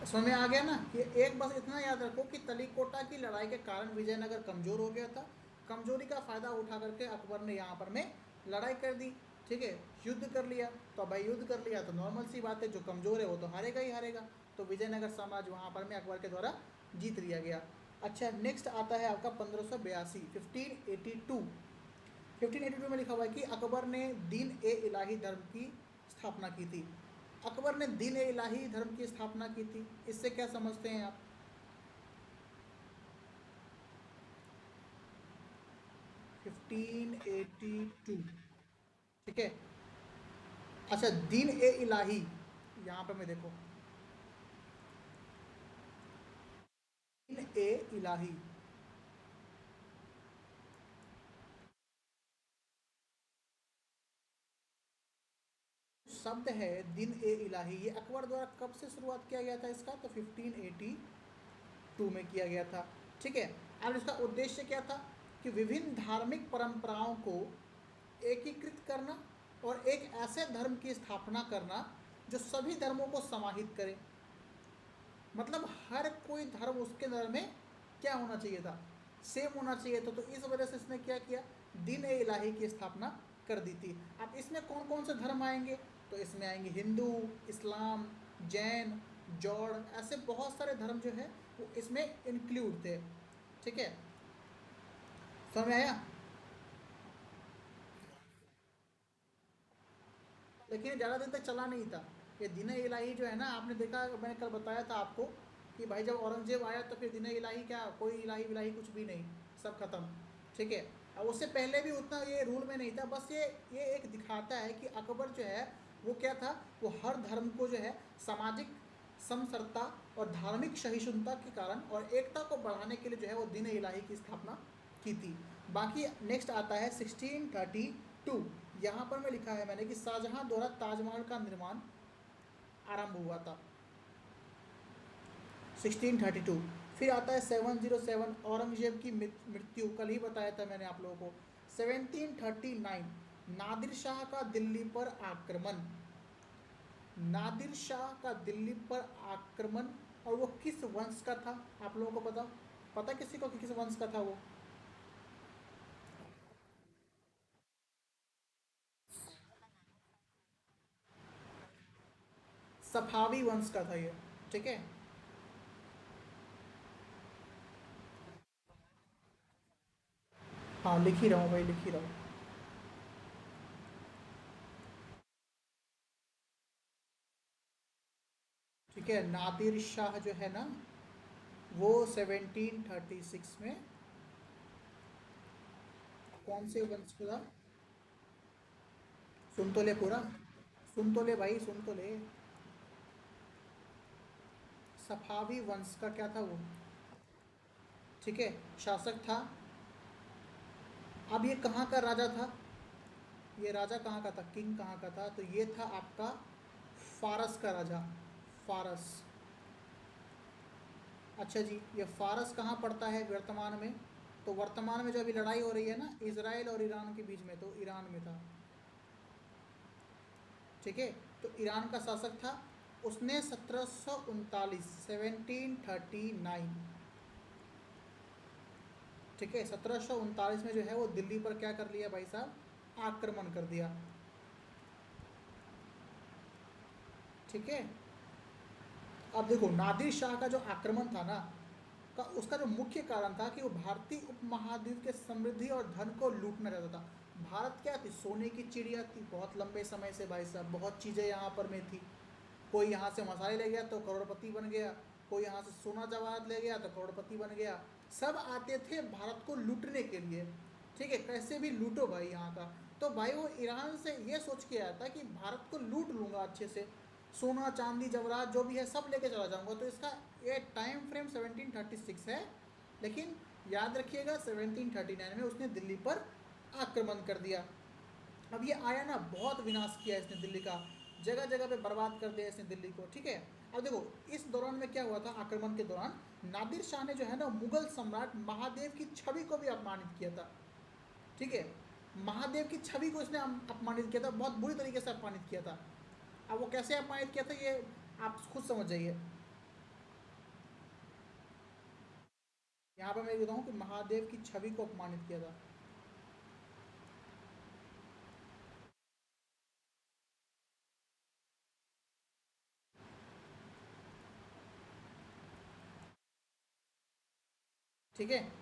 समझ में आ गया ना। कि एक बस इतना याद रखो कि तलीकोटा की लड़ाई के कारण विजयनगर कमजोर हो गया था, कमजोरी का फायदा उठा करके अकबर ने यहाँ पर में लड़ाई कर दी, ठीक है, युद्ध कर लिया। तो भाई युद्ध कर लिया तो नॉर्मल सी बात है, जो कमजोर है वो तो हारेगा ही हारेगा। तो विजयनगर साम्राज्य वहाँ पर में अकबर के द्वारा जीत लिया गया। अच्छा, नेक्स्ट आता है आपका 1582, 1582। 1582 में लिखा हुआ है कि अकबर ने दीन ए इलाही धर्म की स्थापना की थी। अकबर ने दीन ए इलाही धर्म की स्थापना की थी, इससे क्या समझते हैं आप, 1582, ठीक है। अच्छा, दीन ए इलाही, यहाँ पे मैं देखो, दीन ए इलाही शब्द है, दिन ए इलाही, ये अकबर द्वारा कब से शुरुआत किया गया था इसका, तो 1582 में किया गया था, ठीक है। और इसका उद्देश्य क्या था कि विभिन्न धार्मिक परंपराओं को एकीकृत करना और एक ऐसे धर्म की स्थापना करना जो सभी धर्मों को समाहित करे। मतलब हर कोई धर्म उसके धर्म में क्या होना चाहिए था, सेम होना चाहिए था। तो इस वजह से इसने क्या किया, दीन ए इलाही की स्थापना कर दी थी। अब इसमें कौन कौन से धर्म आएंगे, तो इसमें आएंगे हिंदू, इस्लाम, जैन, जौड़, ऐसे बहुत सारे धर्म जो है वो इसमें इंक्लूड थे, ठीक है, समझ में आया। लेकिन ज़्यादा दिन तक चला नहीं था। ये दीन इलाही जो है ना, आपने देखा, मैंने कल बताया था आपको कि भाई जब औरंगजेब आया तो फिर दीन इलाही क्या, कोई इलाही विलाही कुछ भी नहीं, सब खत्म, ठीक है। अब उससे पहले भी उतना ये रूल में नहीं था, बस ये एक दिखाता है कि अकबर जो है वो क्या था, वो हर धर्म को जो है सामाजिक समसरता और धार्मिक सहिष्णुता के कारण और एकता को बढ़ाने के लिए जो है वो दीन इलाही की स्थापना की थी। बाकी नेक्स्ट आता है 1632। यहाँ पर मैं लिखा है मैंने कि शाहजहां द्वारा ताजमहल का निर्माण आरंभ हुआ था, 1632। फिर आता है 707, औरंगजेब की मृत्यु, कल ही बताया था मैंने आप लोगों को। 1739, नादिर शाह का दिल्ली पर आक्रमण, नादिर शाह का दिल्ली पर आक्रमण, और वो किस वंश का था आप लोगों को बताओ, पता किसी को कि किस वंश का था वो, सफावी वंश का था ये, ठीक है। हाँ लिख ही रहा हूँ भाई, लिख ही रहा हूँ, ठीक है। नादिर शाह जो है ना, वो 1736 में कौन से वंश को था? सुन तो ले पूरा, सुन तो ले भाई, सुन तो ले। सफावी वंश का क्या था वो? ठीक है, शासक था। अब ये कहाँ का राजा था? ये राजा कहाँ का था, किंग कहाँ का था? तो ये था आपका फारस का राजा, फारस। अच्छा जी, ये फारस कहाँ पड़ता है वर्तमान में? तो वर्तमान में जो अभी लड़ाई हो रही है ना इसराइल और ईरान के बीच में, तो ईरान में था। ठीक है, तो ईरान का शासक था। उसने 1739 ठीक है, 1739 में जो है वो दिल्ली पर क्या कर लिया भाई साहब, आक्रमण कर दिया। ठीक है, अब देखो नादिर शाह का जो आक्रमण था ना, का उसका जो मुख्य कारण था कि वो भारतीय उपमहाद्वीप के समृद्धि और धन को लूटना चाहता था। भारत क्या थी, सोने की चिड़िया थी बहुत लंबे समय से भाई साहब, बहुत चीज़ें यहाँ पर में थी। कोई यहाँ से मसाले ले गया तो करोड़पति बन गया, कोई यहाँ से सोना जवाहरात ले गया तो करोड़पति बन गया। सब आते थे भारत को लूटने के लिए। ठीक है, कैसे भी लूटो भाई यहाँ का। तो भाई वो ईरान से ये सोच के आया था कि भारत को लूट लूँगा अच्छे से, सोना चांदी जवाहरात जो भी है सब लेके चला जाऊँगा। तो इसका ये टाइम फ्रेम 1736 है, लेकिन याद रखिएगा 1739 में उसने दिल्ली पर आक्रमण कर दिया। अब ये आया ना, बहुत विनाश किया इसने दिल्ली का, जगह जगह पे बर्बाद कर दिया इसने दिल्ली को। ठीक है, अब देखो इस दौरान में क्या हुआ था, आक्रमण के दौरान नादिर शाह ने जो है ना मुगल सम्राट महादेव की छवि को भी अपमानित किया था। ठीक है, महादेव की छवि को इसने अपमानित किया था, बहुत बुरी तरीके से अपमानित किया था। अब वो कैसे अपमानित किया था ये आप खुद समझ जाइए। यहाँ पर मैं कहता हूँ कि महादेव की छवि को अपमानित किया था। ठीक है,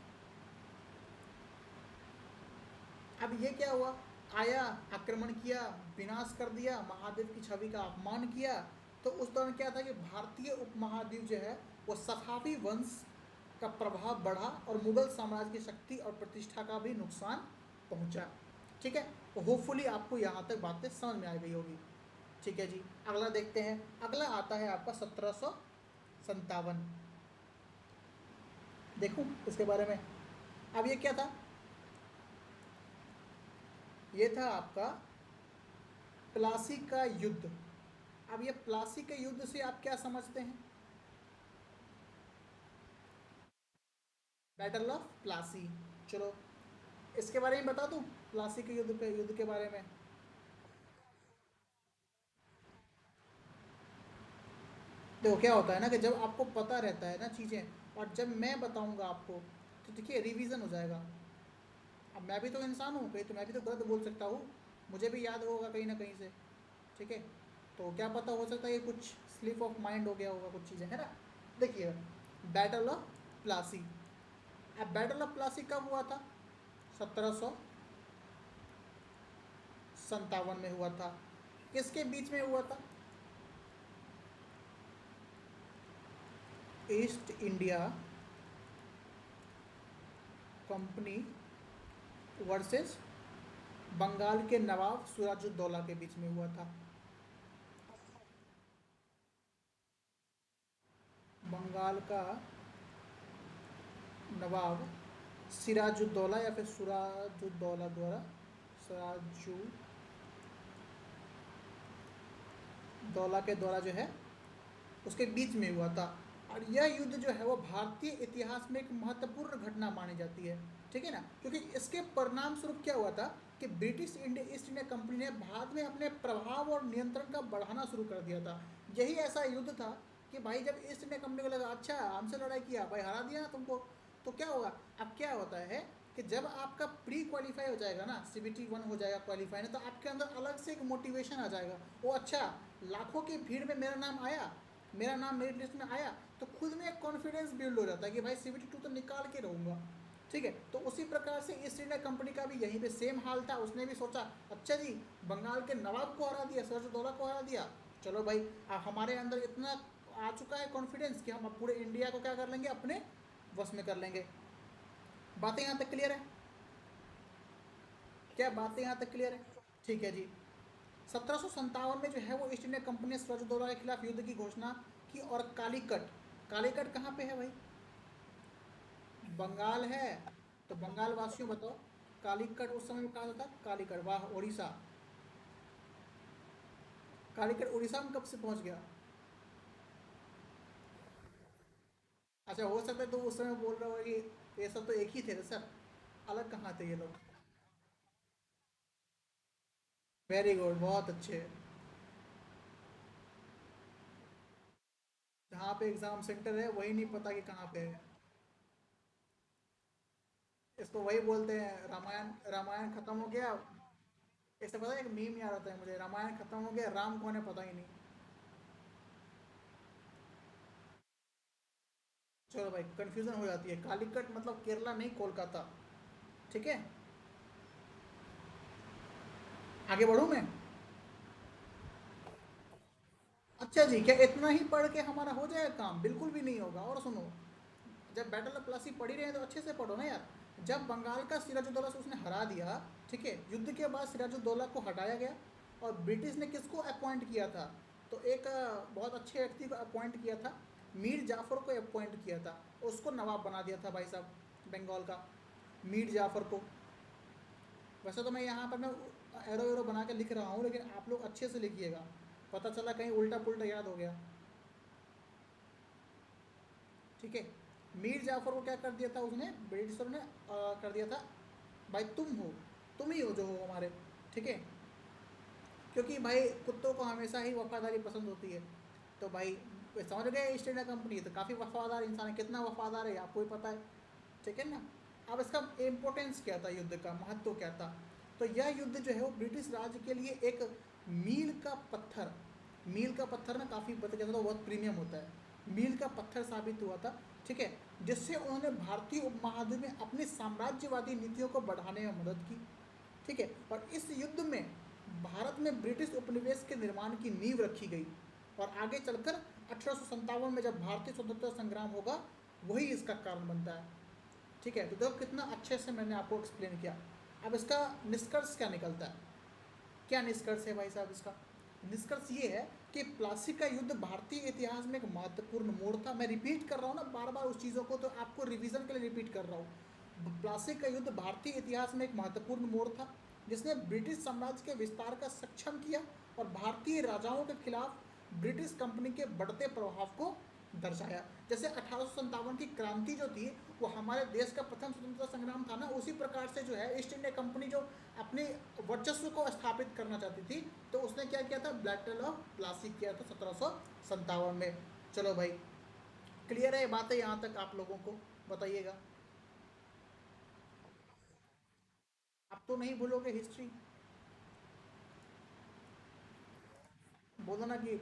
अब ये क्या हुआ, आया आक्रमण किया, विनाश कर दिया, महादेव की छवि का अपमान किया। तो उस दौरान क्या था कि भारतीय उपमहाद्वीप जो है वो सफावी वंश का प्रभाव बढ़ा और मुगल साम्राज्य की शक्ति और प्रतिष्ठा का भी नुकसान पहुंचा। ठीक है, तो होपफुली आपको यहाँ तक बातें समझ में आ गई होगी। ठीक है जी, अगला देखते हैं। अगला आता है आपका 1757। देखूं इसके बारे में। अब ये क्या था, ये था आपका प्लासी का युद्ध। अब ये प्लासी के युद्ध से आप क्या समझते हैं? बैटल ऑफ प्लासी, चलो इसके बारे में बता दूं, प्लासी के युद्ध के बारे में। देखो क्या होता है ना कि जब आपको पता रहता है ना चीज़ें, और जब मैं बताऊंगा आपको, तो देखिए रिवीजन हो जाएगा। अब मैं भी तो इंसान हूँ, कहीं तो मैं भी तो गलत बोल सकता हूँ, मुझे भी याद होगा कहीं ना कहीं से। ठीक है, तो क्या पता हो सकता है ये कुछ स्लिप ऑफ माइंड हो गया होगा कुछ चीज़ें, है ना। देखिए, बैटल ऑफ प्लासी। अब बैटल ऑफ प्लासी कब हुआ था? 1757 में हुआ था। किसके बीच में हुआ था? East India Company versus Bengal के नवाब सिराजुद्दौला के बीच में हुआ था। बंगाल का नवाब सिराजुद्दौला या फिर सुराजुद्दौला द्वारा, सिराजुद्दौला के द्वारा जो है उसके बीच में हुआ था। और यह युद्ध जो है वो भारतीय इतिहास में एक महत्वपूर्ण घटना मानी जाती है। ठीक है ना, क्योंकि इसके परिणाम स्वरूप क्या हुआ था कि ब्रिटिश ईस्ट इंडिया कंपनी ने भारत में अपने प्रभाव और नियंत्रण का बढ़ाना शुरू कर दिया था। यही ऐसा युद्ध था कि भाई जब ईस्ट इंडिया कंपनी को लगा अच्छा हमसे लड़ाई किया भाई, हरा दिया ना तुमको, तो क्या होगा। अब क्या होता है कि जब आपका प्री क्वालिफाई हो जाएगा ना, CBT 1 हो जाएगा क्वालिफाई, ना तो आपके अंदर अलग से एक मोटिवेशन आ जाएगा। वो अच्छा, लाखों की भीड़ में मेरा नाम आया, मेरा नाम मेरिट लिस्ट में आया, तो खुद में एक कॉन्फिडेंस बिल्ड हो जाता है कि भाई CBT 2 तो निकाल के रहूँगा। ठीक है, तो उसी प्रकार से ईस्ट इंडिया कंपनी का भी यहीं पे सेम हाल था। उसने भी सोचा अच्छा जी बंगाल के नवाब को हरा दिया, सिराजुद्दौला को हरा दिया, चलो भाई हमारे अंदर इतना आ चुका है कॉन्फिडेंस कि हम अब पूरे इंडिया को क्या कर लेंगे, अपने वश में कर लेंगे। बातें यहाँ तक क्लियर है? क्या बातें यहाँ तक क्लियर है? ठीक है जी। 1757 में जो है वो ईस्ट इंडिया कंपनी ने सिराजुद्दौला के खिलाफ युद्ध की घोषणा की। और कालीकट, कालीकट कहाँ पे है भाई? बंगाल है। तो बंगाल वासियों बताओ, कालीकट उस समय में कहा जाता? कालीकट, वाह, उड़ीसा। कालीकट उड़ीसा में कब से पहुंच गया? अच्छा, हो सकता है तो उस समय बोल रहे हो कि ये सब तो एक ही थे सर, अलग कहाँ थे ये लोग? वेरी गुड, बहुत अच्छे। जहाँ पे एग्जाम सेंटर है वही नहीं पता कि कहाँ पे है। इसको वही बोलते हैं, रामायण, रामायण खत्म हो गया। इससे पता है, एक मीम याद आता है मुझे, रामायण खत्म हो गया, राम कौन है पता ही नहीं। चलो भाई, कंफ्यूजन हो जाती है। कालीकट मतलब केरला नहीं, कोलकाता। ठीक है, आगे बढ़ूँ मैं? अच्छा जी, क्या इतना ही पढ़ के हमारा हो जाएगा काम? बिल्कुल भी नहीं होगा। और सुनो, जब बैटल ऑफ प्लासी पढ़ ही रहे हैं तो अच्छे से पढ़ो ना यार। जब बंगाल का सिराजुद्दौला से उसने हरा दिया, ठीक है, युद्ध के बाद सिराजुद्दौला को हटाया गया। और ब्रिटिश ने किसको अपॉइंट किया था? तो एक बहुत अच्छे व्यक्ति को अपॉइंट किया था, मीर जाफर को अपॉइंट किया था। उसको नवाब बना दिया था भाई साहब बंगाल का, मीर जाफर को। वैसे तो मैं यहाँ पर ना एरो एरो बना के लिख रहा हूँ, लेकिन आप लोग अच्छे से लिखिएगा, पता चला कहीं उल्टा पुल्टा याद हो गया। ठीक है, मीर जाफर को क्या कर दिया था उसने, ब्रिटिशर ने कर दिया था, भाई तुम हो, तुम ही हो जो हो हमारे। ठीक है, क्योंकि भाई कुत्तों को हमेशा ही वफादारी पसंद होती है। तो भाई समझ गए, ईस्ट इंडिया कंपनी तो काफ़ी वफादार इंसान है, कितना वफादार है आपको ही पता है। ठीक है ना? अब इसका इम्पोर्टेंस क्या था, युद्ध का महत्व क्या था? तो यह युद्ध जो है वो ब्रिटिश राज के लिए एक मील का पत्थर, मील का पत्थर ना काफ़ी पता चलता है, बहुत प्रीमियम होता है, मील का पत्थर साबित हुआ था। ठीक है, जिससे उन्होंने भारतीय उपमहाद्वीप में अपनी साम्राज्यवादी नीतियों को बढ़ाने में मदद की। ठीक है, और इस युद्ध में भारत में ब्रिटिश उपनिवेश के निर्माण की नींव रखी गई। और आगे चलकर 1857 में जब भारतीय स्वतंत्रता संग्राम होगा, वही इसका कारण बनता है। ठीक है, तो देखो कितना अच्छे से मैंने आपको एक्सप्लेन किया। अब इसका निष्कर्ष क्या निकलता है? क्या निष्कर्ष है भाई साहब इसका? निष्कर्ष ये है कि प्लासी का युद्ध भारतीय इतिहास में एक महत्वपूर्ण मोड़ था। मैं रिपीट कर रहा हूँ ना बार बार उस चीज़ों को, तो आपको रिवीजन के लिए रिपीट कर रहा हूँ। प्लासी का युद्ध भारतीय इतिहास में एक महत्वपूर्ण मोड़ था, जिसने ब्रिटिश साम्राज्य के विस्तार का सक्षम किया और भारतीय राजाओं के खिलाफ ब्रिटिश कंपनी के बढ़ते प्रभाव को दर्शाया। जैसे 1857 की क्रांति जो थी वो हमारे देश का प्रथम स्वतंत्रता संग्राम था ना, उसी प्रकार से जो है ईस्ट इंडिया कंपनी जो अपने वर्चस्व को स्थापित करना चाहती थी, तो उसने क्या किया था, बैटल ऑफ प्लासी किया था 1757 में। चलो भाई, क्लियर है बात है यहाँ तक आप लोगों को? बताइएगा। आप तो नहीं भूलोगे हिस्ट्री? बोलो ना कि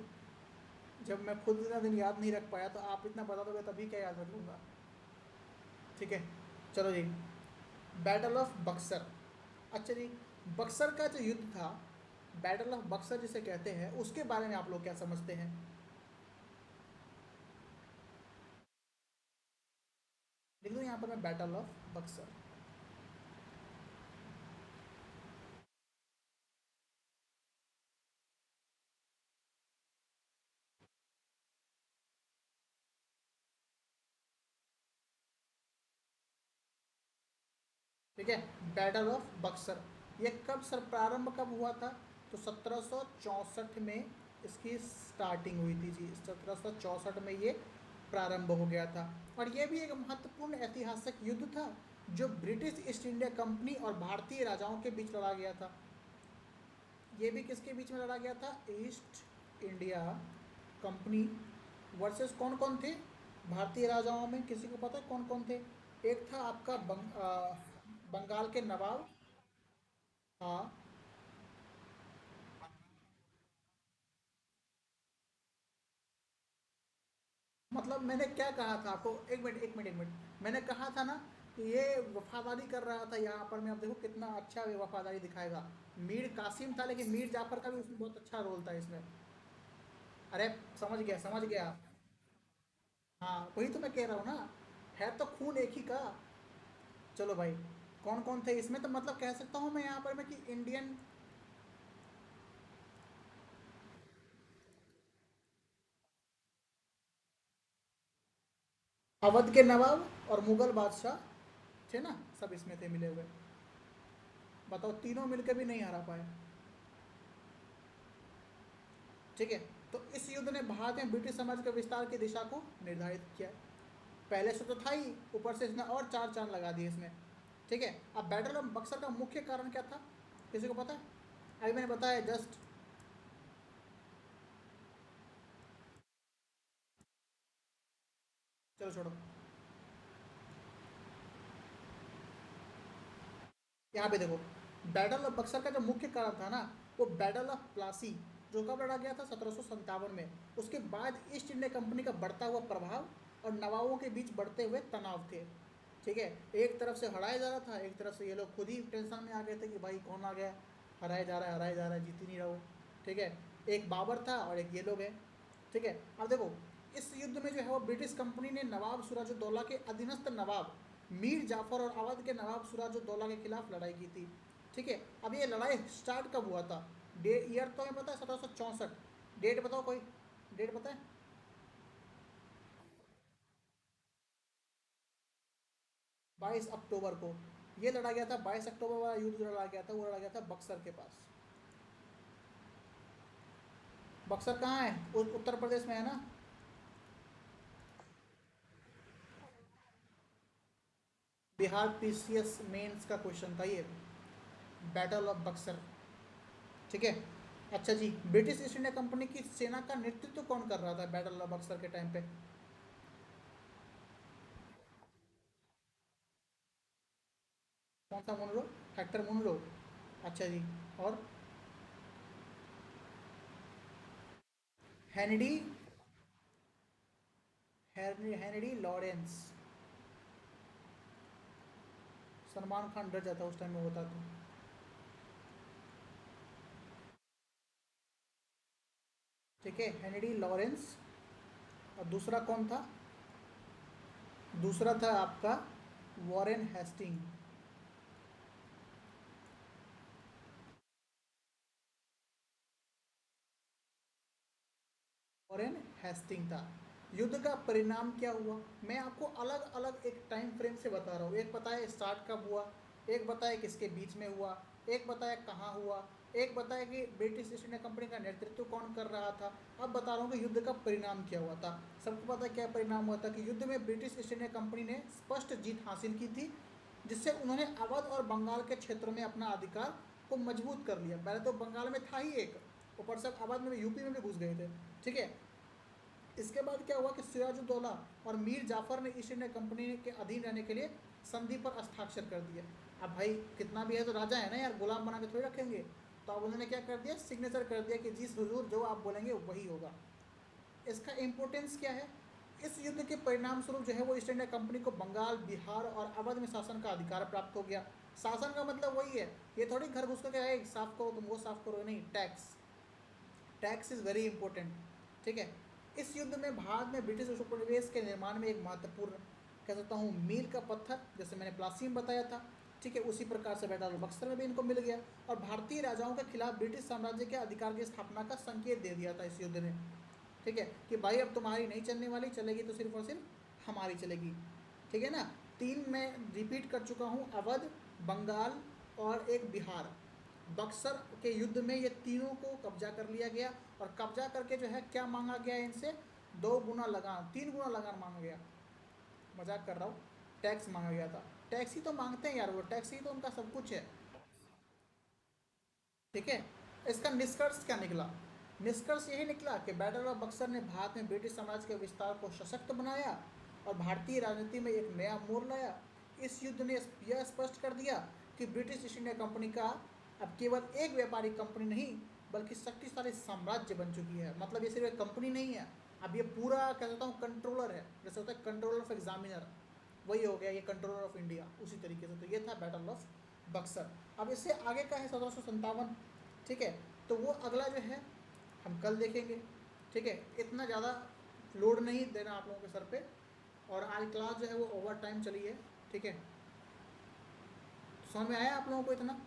जब मैं खुद इतना दिन याद नहीं रख पाया तो आप इतना बता दोगे तभी क्या याद रख लूँगा। ठीक है, चलो जी, बैटल ऑफ बक्सर। अच्छा जी, बक्सर का जो युद्ध था, बैटल ऑफ बक्सर जिसे कहते हैं, उसके बारे में आप लोग क्या समझते हैं? लिख दो यहाँ पर मैं, बैटल ऑफ बक्सर। ठीक है, बैटल ऑफ बक्सर, ये कब सर, प्रारंभ कब हुआ था? तो 1764 में इसकी स्टार्टिंग हुई थी जी, 1764 में ये प्रारंभ हो गया था। और ये भी एक महत्वपूर्ण ऐतिहासिक युद्ध था, जो ब्रिटिश ईस्ट इंडिया कंपनी और भारतीय राजाओं के बीच लड़ा गया था। ये भी किसके बीच में लड़ा गया था? ईस्ट इंडिया कंपनी वर्सेस कौन कौन थे भारतीय राजाओं में? किसी को पता है कौन कौन थे? एक था आपका बंगाल के नवाब। हाँ, मतलब मैंने क्या कहा था आपको, एक मिनट एक मिनट एक मिनट, मैंने कहा था ना कि ये वफादारी कर रहा था यहाँ पर। मैं अब देखो कितना अच्छा ये वफादारी दिखाएगा। मीर कासिम था, लेकिन मीर जाफर का भी उसमें बहुत अच्छा रोल था इसमें। अरे समझ गया समझ गया। हाँ वही तो मैं कह रहा हूँ ना, है तो खून एक ही का। चलो भाई, कौन कौन थे इसमें, तो मतलब कह सकता हूँ मैं यहाँ पर मैं कि इंडियन, अवध के नवाब और मुगल बादशाह थे ना, सब इसमें थे मिले हुए। बताओ, तीनों मिलकर भी नहीं हरा पाए। ठीक है। तो इस युद्ध ने भारत में ब्रिटिश साम्राज्य के विस्तार की दिशा को निर्धारित किया। पहले से तो था ही, ऊपर से इसने और चार चांद लगा दिए इसमें। ठीक है। अब बैटल ऑफ बक्सर का मुख्य कारण क्या था, किसी को पता है? अभी मैंने बताया जस्ट। चलो छोड़ो, यहाँ पे देखो, बैटल ऑफ बक्सर का जो मुख्य कारण था ना, वो बैटल ऑफ प्लासी, जो कब लड़ा गया था 1757 में। उसके बाद ईस्ट इंडिया कंपनी का बढ़ता हुआ प्रभाव और नवाबों के बीच बढ़ते हुए तनाव थे। ठीक है। एक तरफ से हराया जा रहा था, एक तरफ से ये लोग खुद ही टेंशन में आ गए थे कि भाई कौन आ गया, हराया जा रहा है, हराया जा रहा है, जीत ही नहीं रहा हो। ठीक है। एक बाबर था और एक ये लोग हैं। ठीक है। अब देखो, इस युद्ध में जो है वो ब्रिटिश कंपनी ने नवाब सिराजुद्दौला के अधीनस्थ नवाब मीर जाफर और अवध के नवाब सिराजुद्दौला के खिलाफ लड़ाई की थी। ठीक है। अब ये लड़ाई स्टार्ट कब हुआ था? डे ईयर तो हमें पता है 1764। डेट बताओ कोई, डेट पता है? 22 अक्टूबर को ये लड़ा गया था। 22 अक्टूबर वाला युद्ध जो लड़ा गया था वो लड़ा गया था बक्सर के पास। बक्सर कहाँ है? उत्तर प्रदेश में है ना। बिहार पीसीएस मेंस का क्वेश्चन था ये, बैटल ऑफ बक्सर। ठीक है। अच्छा जी, ब्रिटिश ईस्ट इंडिया कंपनी की सेना का नेतृत्व कौन कर रहा था बैटल ऑफ बक्सर के टाइम पे? कौन सा मुनरो? Hector Munro. अच्छा जी। और Henry, Henry Lawrence. Salman Khan डर जाता उस टाइम में होता तो। ठीक है, हेनरी लॉरेंस। और दूसरा कौन था? दूसरा था आपका वॉरेन हेस्टिंग। वॉरेन हेस्टिंग था। युद्ध का परिणाम क्या हुआ, मैं आपको अलग अलग एक टाइम फ्रेम से बता रहा हूँ। एक बताया स्टार्ट कब हुआ, एक बताया किसके बीच में हुआ, एक बताया कहाँ हुआ, एक बताया कि ब्रिटिश ईस्ट इंडिया कंपनी का नेतृत्व कौन कर रहा था। अब बता रहा हूँ कि युद्ध का परिणाम क्या हुआ था। सबको पता है क्या परिणाम हुआ था, कि युद्ध में ब्रिटिश ईस्ट इंडिया कंपनी ने स्पष्ट जीत हासिल की थी, जिससे उन्होंने अवध और बंगाल के क्षेत्रों में अपना अधिकार को मजबूत कर लिया। पहले तो बंगाल में था ही एक, ऊपर से अवध में भी, यूपी में भी घुस गए थे। ठीक है। इसके बाद क्या हुआ कि सिराजुद्दौला और मीर जाफर ने ईस्ट इंडिया कंपनी के अधीन रहने के लिए संधि पर हस्ताक्षर कर दिए। अब भाई कितना भी है तो राजा है ना यार, गुलाम बना के थोड़ी रखेंगे। तो अब उन्होंने क्या कर दिया, सिग्नेचर कर दिया कि जिस हुजूर जो आप बोलेंगे वही होगा। इसका इम्पोर्टेंस क्या है? इस युद्ध के परिणाम स्वरूप जो है वो ईस्ट इंडिया कंपनी को बंगाल, बिहार और अवध में शासन का अधिकार प्राप्त हो गया। शासन का मतलब वही है, ये थोड़ी घर घुस करके आए साफ करो तुम वो साफ करो, नहीं, tax. Tax is very important. ठीक है। इस युद्ध में भारत में ब्रिटिश उपनिवेश के निर्माण में एक महत्वपूर्ण, कह सकता हूँ, मील का पत्थर, जैसे मैंने प्लासी में बताया था। ठीक है। उसी प्रकार से बैटल ऑफ बक्सर में भी इनको मिल गया, और भारतीय राजाओं के खिलाफ ब्रिटिश साम्राज्य के अधिकार की स्थापना का संकेत दे दिया था इस युद्ध ने। ठीक है, कि भाई अब तुम्हारी नहीं चलने वाली, चलेगी तो सिर्फ और सिर्फ हमारी चलेगी। ठीक है ना। तीन मैं रिपीट कर चुका हूँ, अवध, बंगाल और एक बिहार। बक्सर के युद्ध में ये तीनों को कब्जा कर लिया गया, और कब्जा करके जो है क्या मांगा गया इनसे, 2 गुना लगान, 3 गुना लगान मांगा गया। मजाक कर रहा हूँ, टैक्स मांगा गया था। टैक्स ही तो मांगते हैं यार, वो टैक्स ही तो उनका सब कुछ है। ठीक है। इसका निष्कर्ष क्या निकला? निष्कर्ष यही निकला कि बैटल ऑफ बक्सर ने भारत में ब्रिटिश साम्राज्य के विस्तार को सशक्त बनाया और भारतीय राजनीति में एक नया मोड़ लाया। इस युद्ध ने यह स्पष्ट कर दिया कि ब्रिटिश ईस्ट इंडिया कंपनी का अब केवल एक व्यापारिक कंपनी नहीं, बल्कि शक्तिशाली साम्राज्य बन चुकी है। मतलब ये सिर्फ एक कंपनी नहीं है, अब ये पूरा कह सकता हूँ कंट्रोलर है। जैसे होता है कंट्रोलर ऑफ एग्जामिनर, वही हो गया ये कंट्रोलर ऑफ इंडिया, उसी तरीके से। तो ये था बैटल ऑफ बक्सर। अब इससे आगे का है 1757। ठीक है। तो वो अगला जो है हम कल देखेंगे। ठीक है। इतना ज़्यादा लोड नहीं देना आप लोगों के सर पे। और आज क्लास जो है वो ओवर टाइम चली है, ठीक है। समझ में आया आप लोगों को इतना?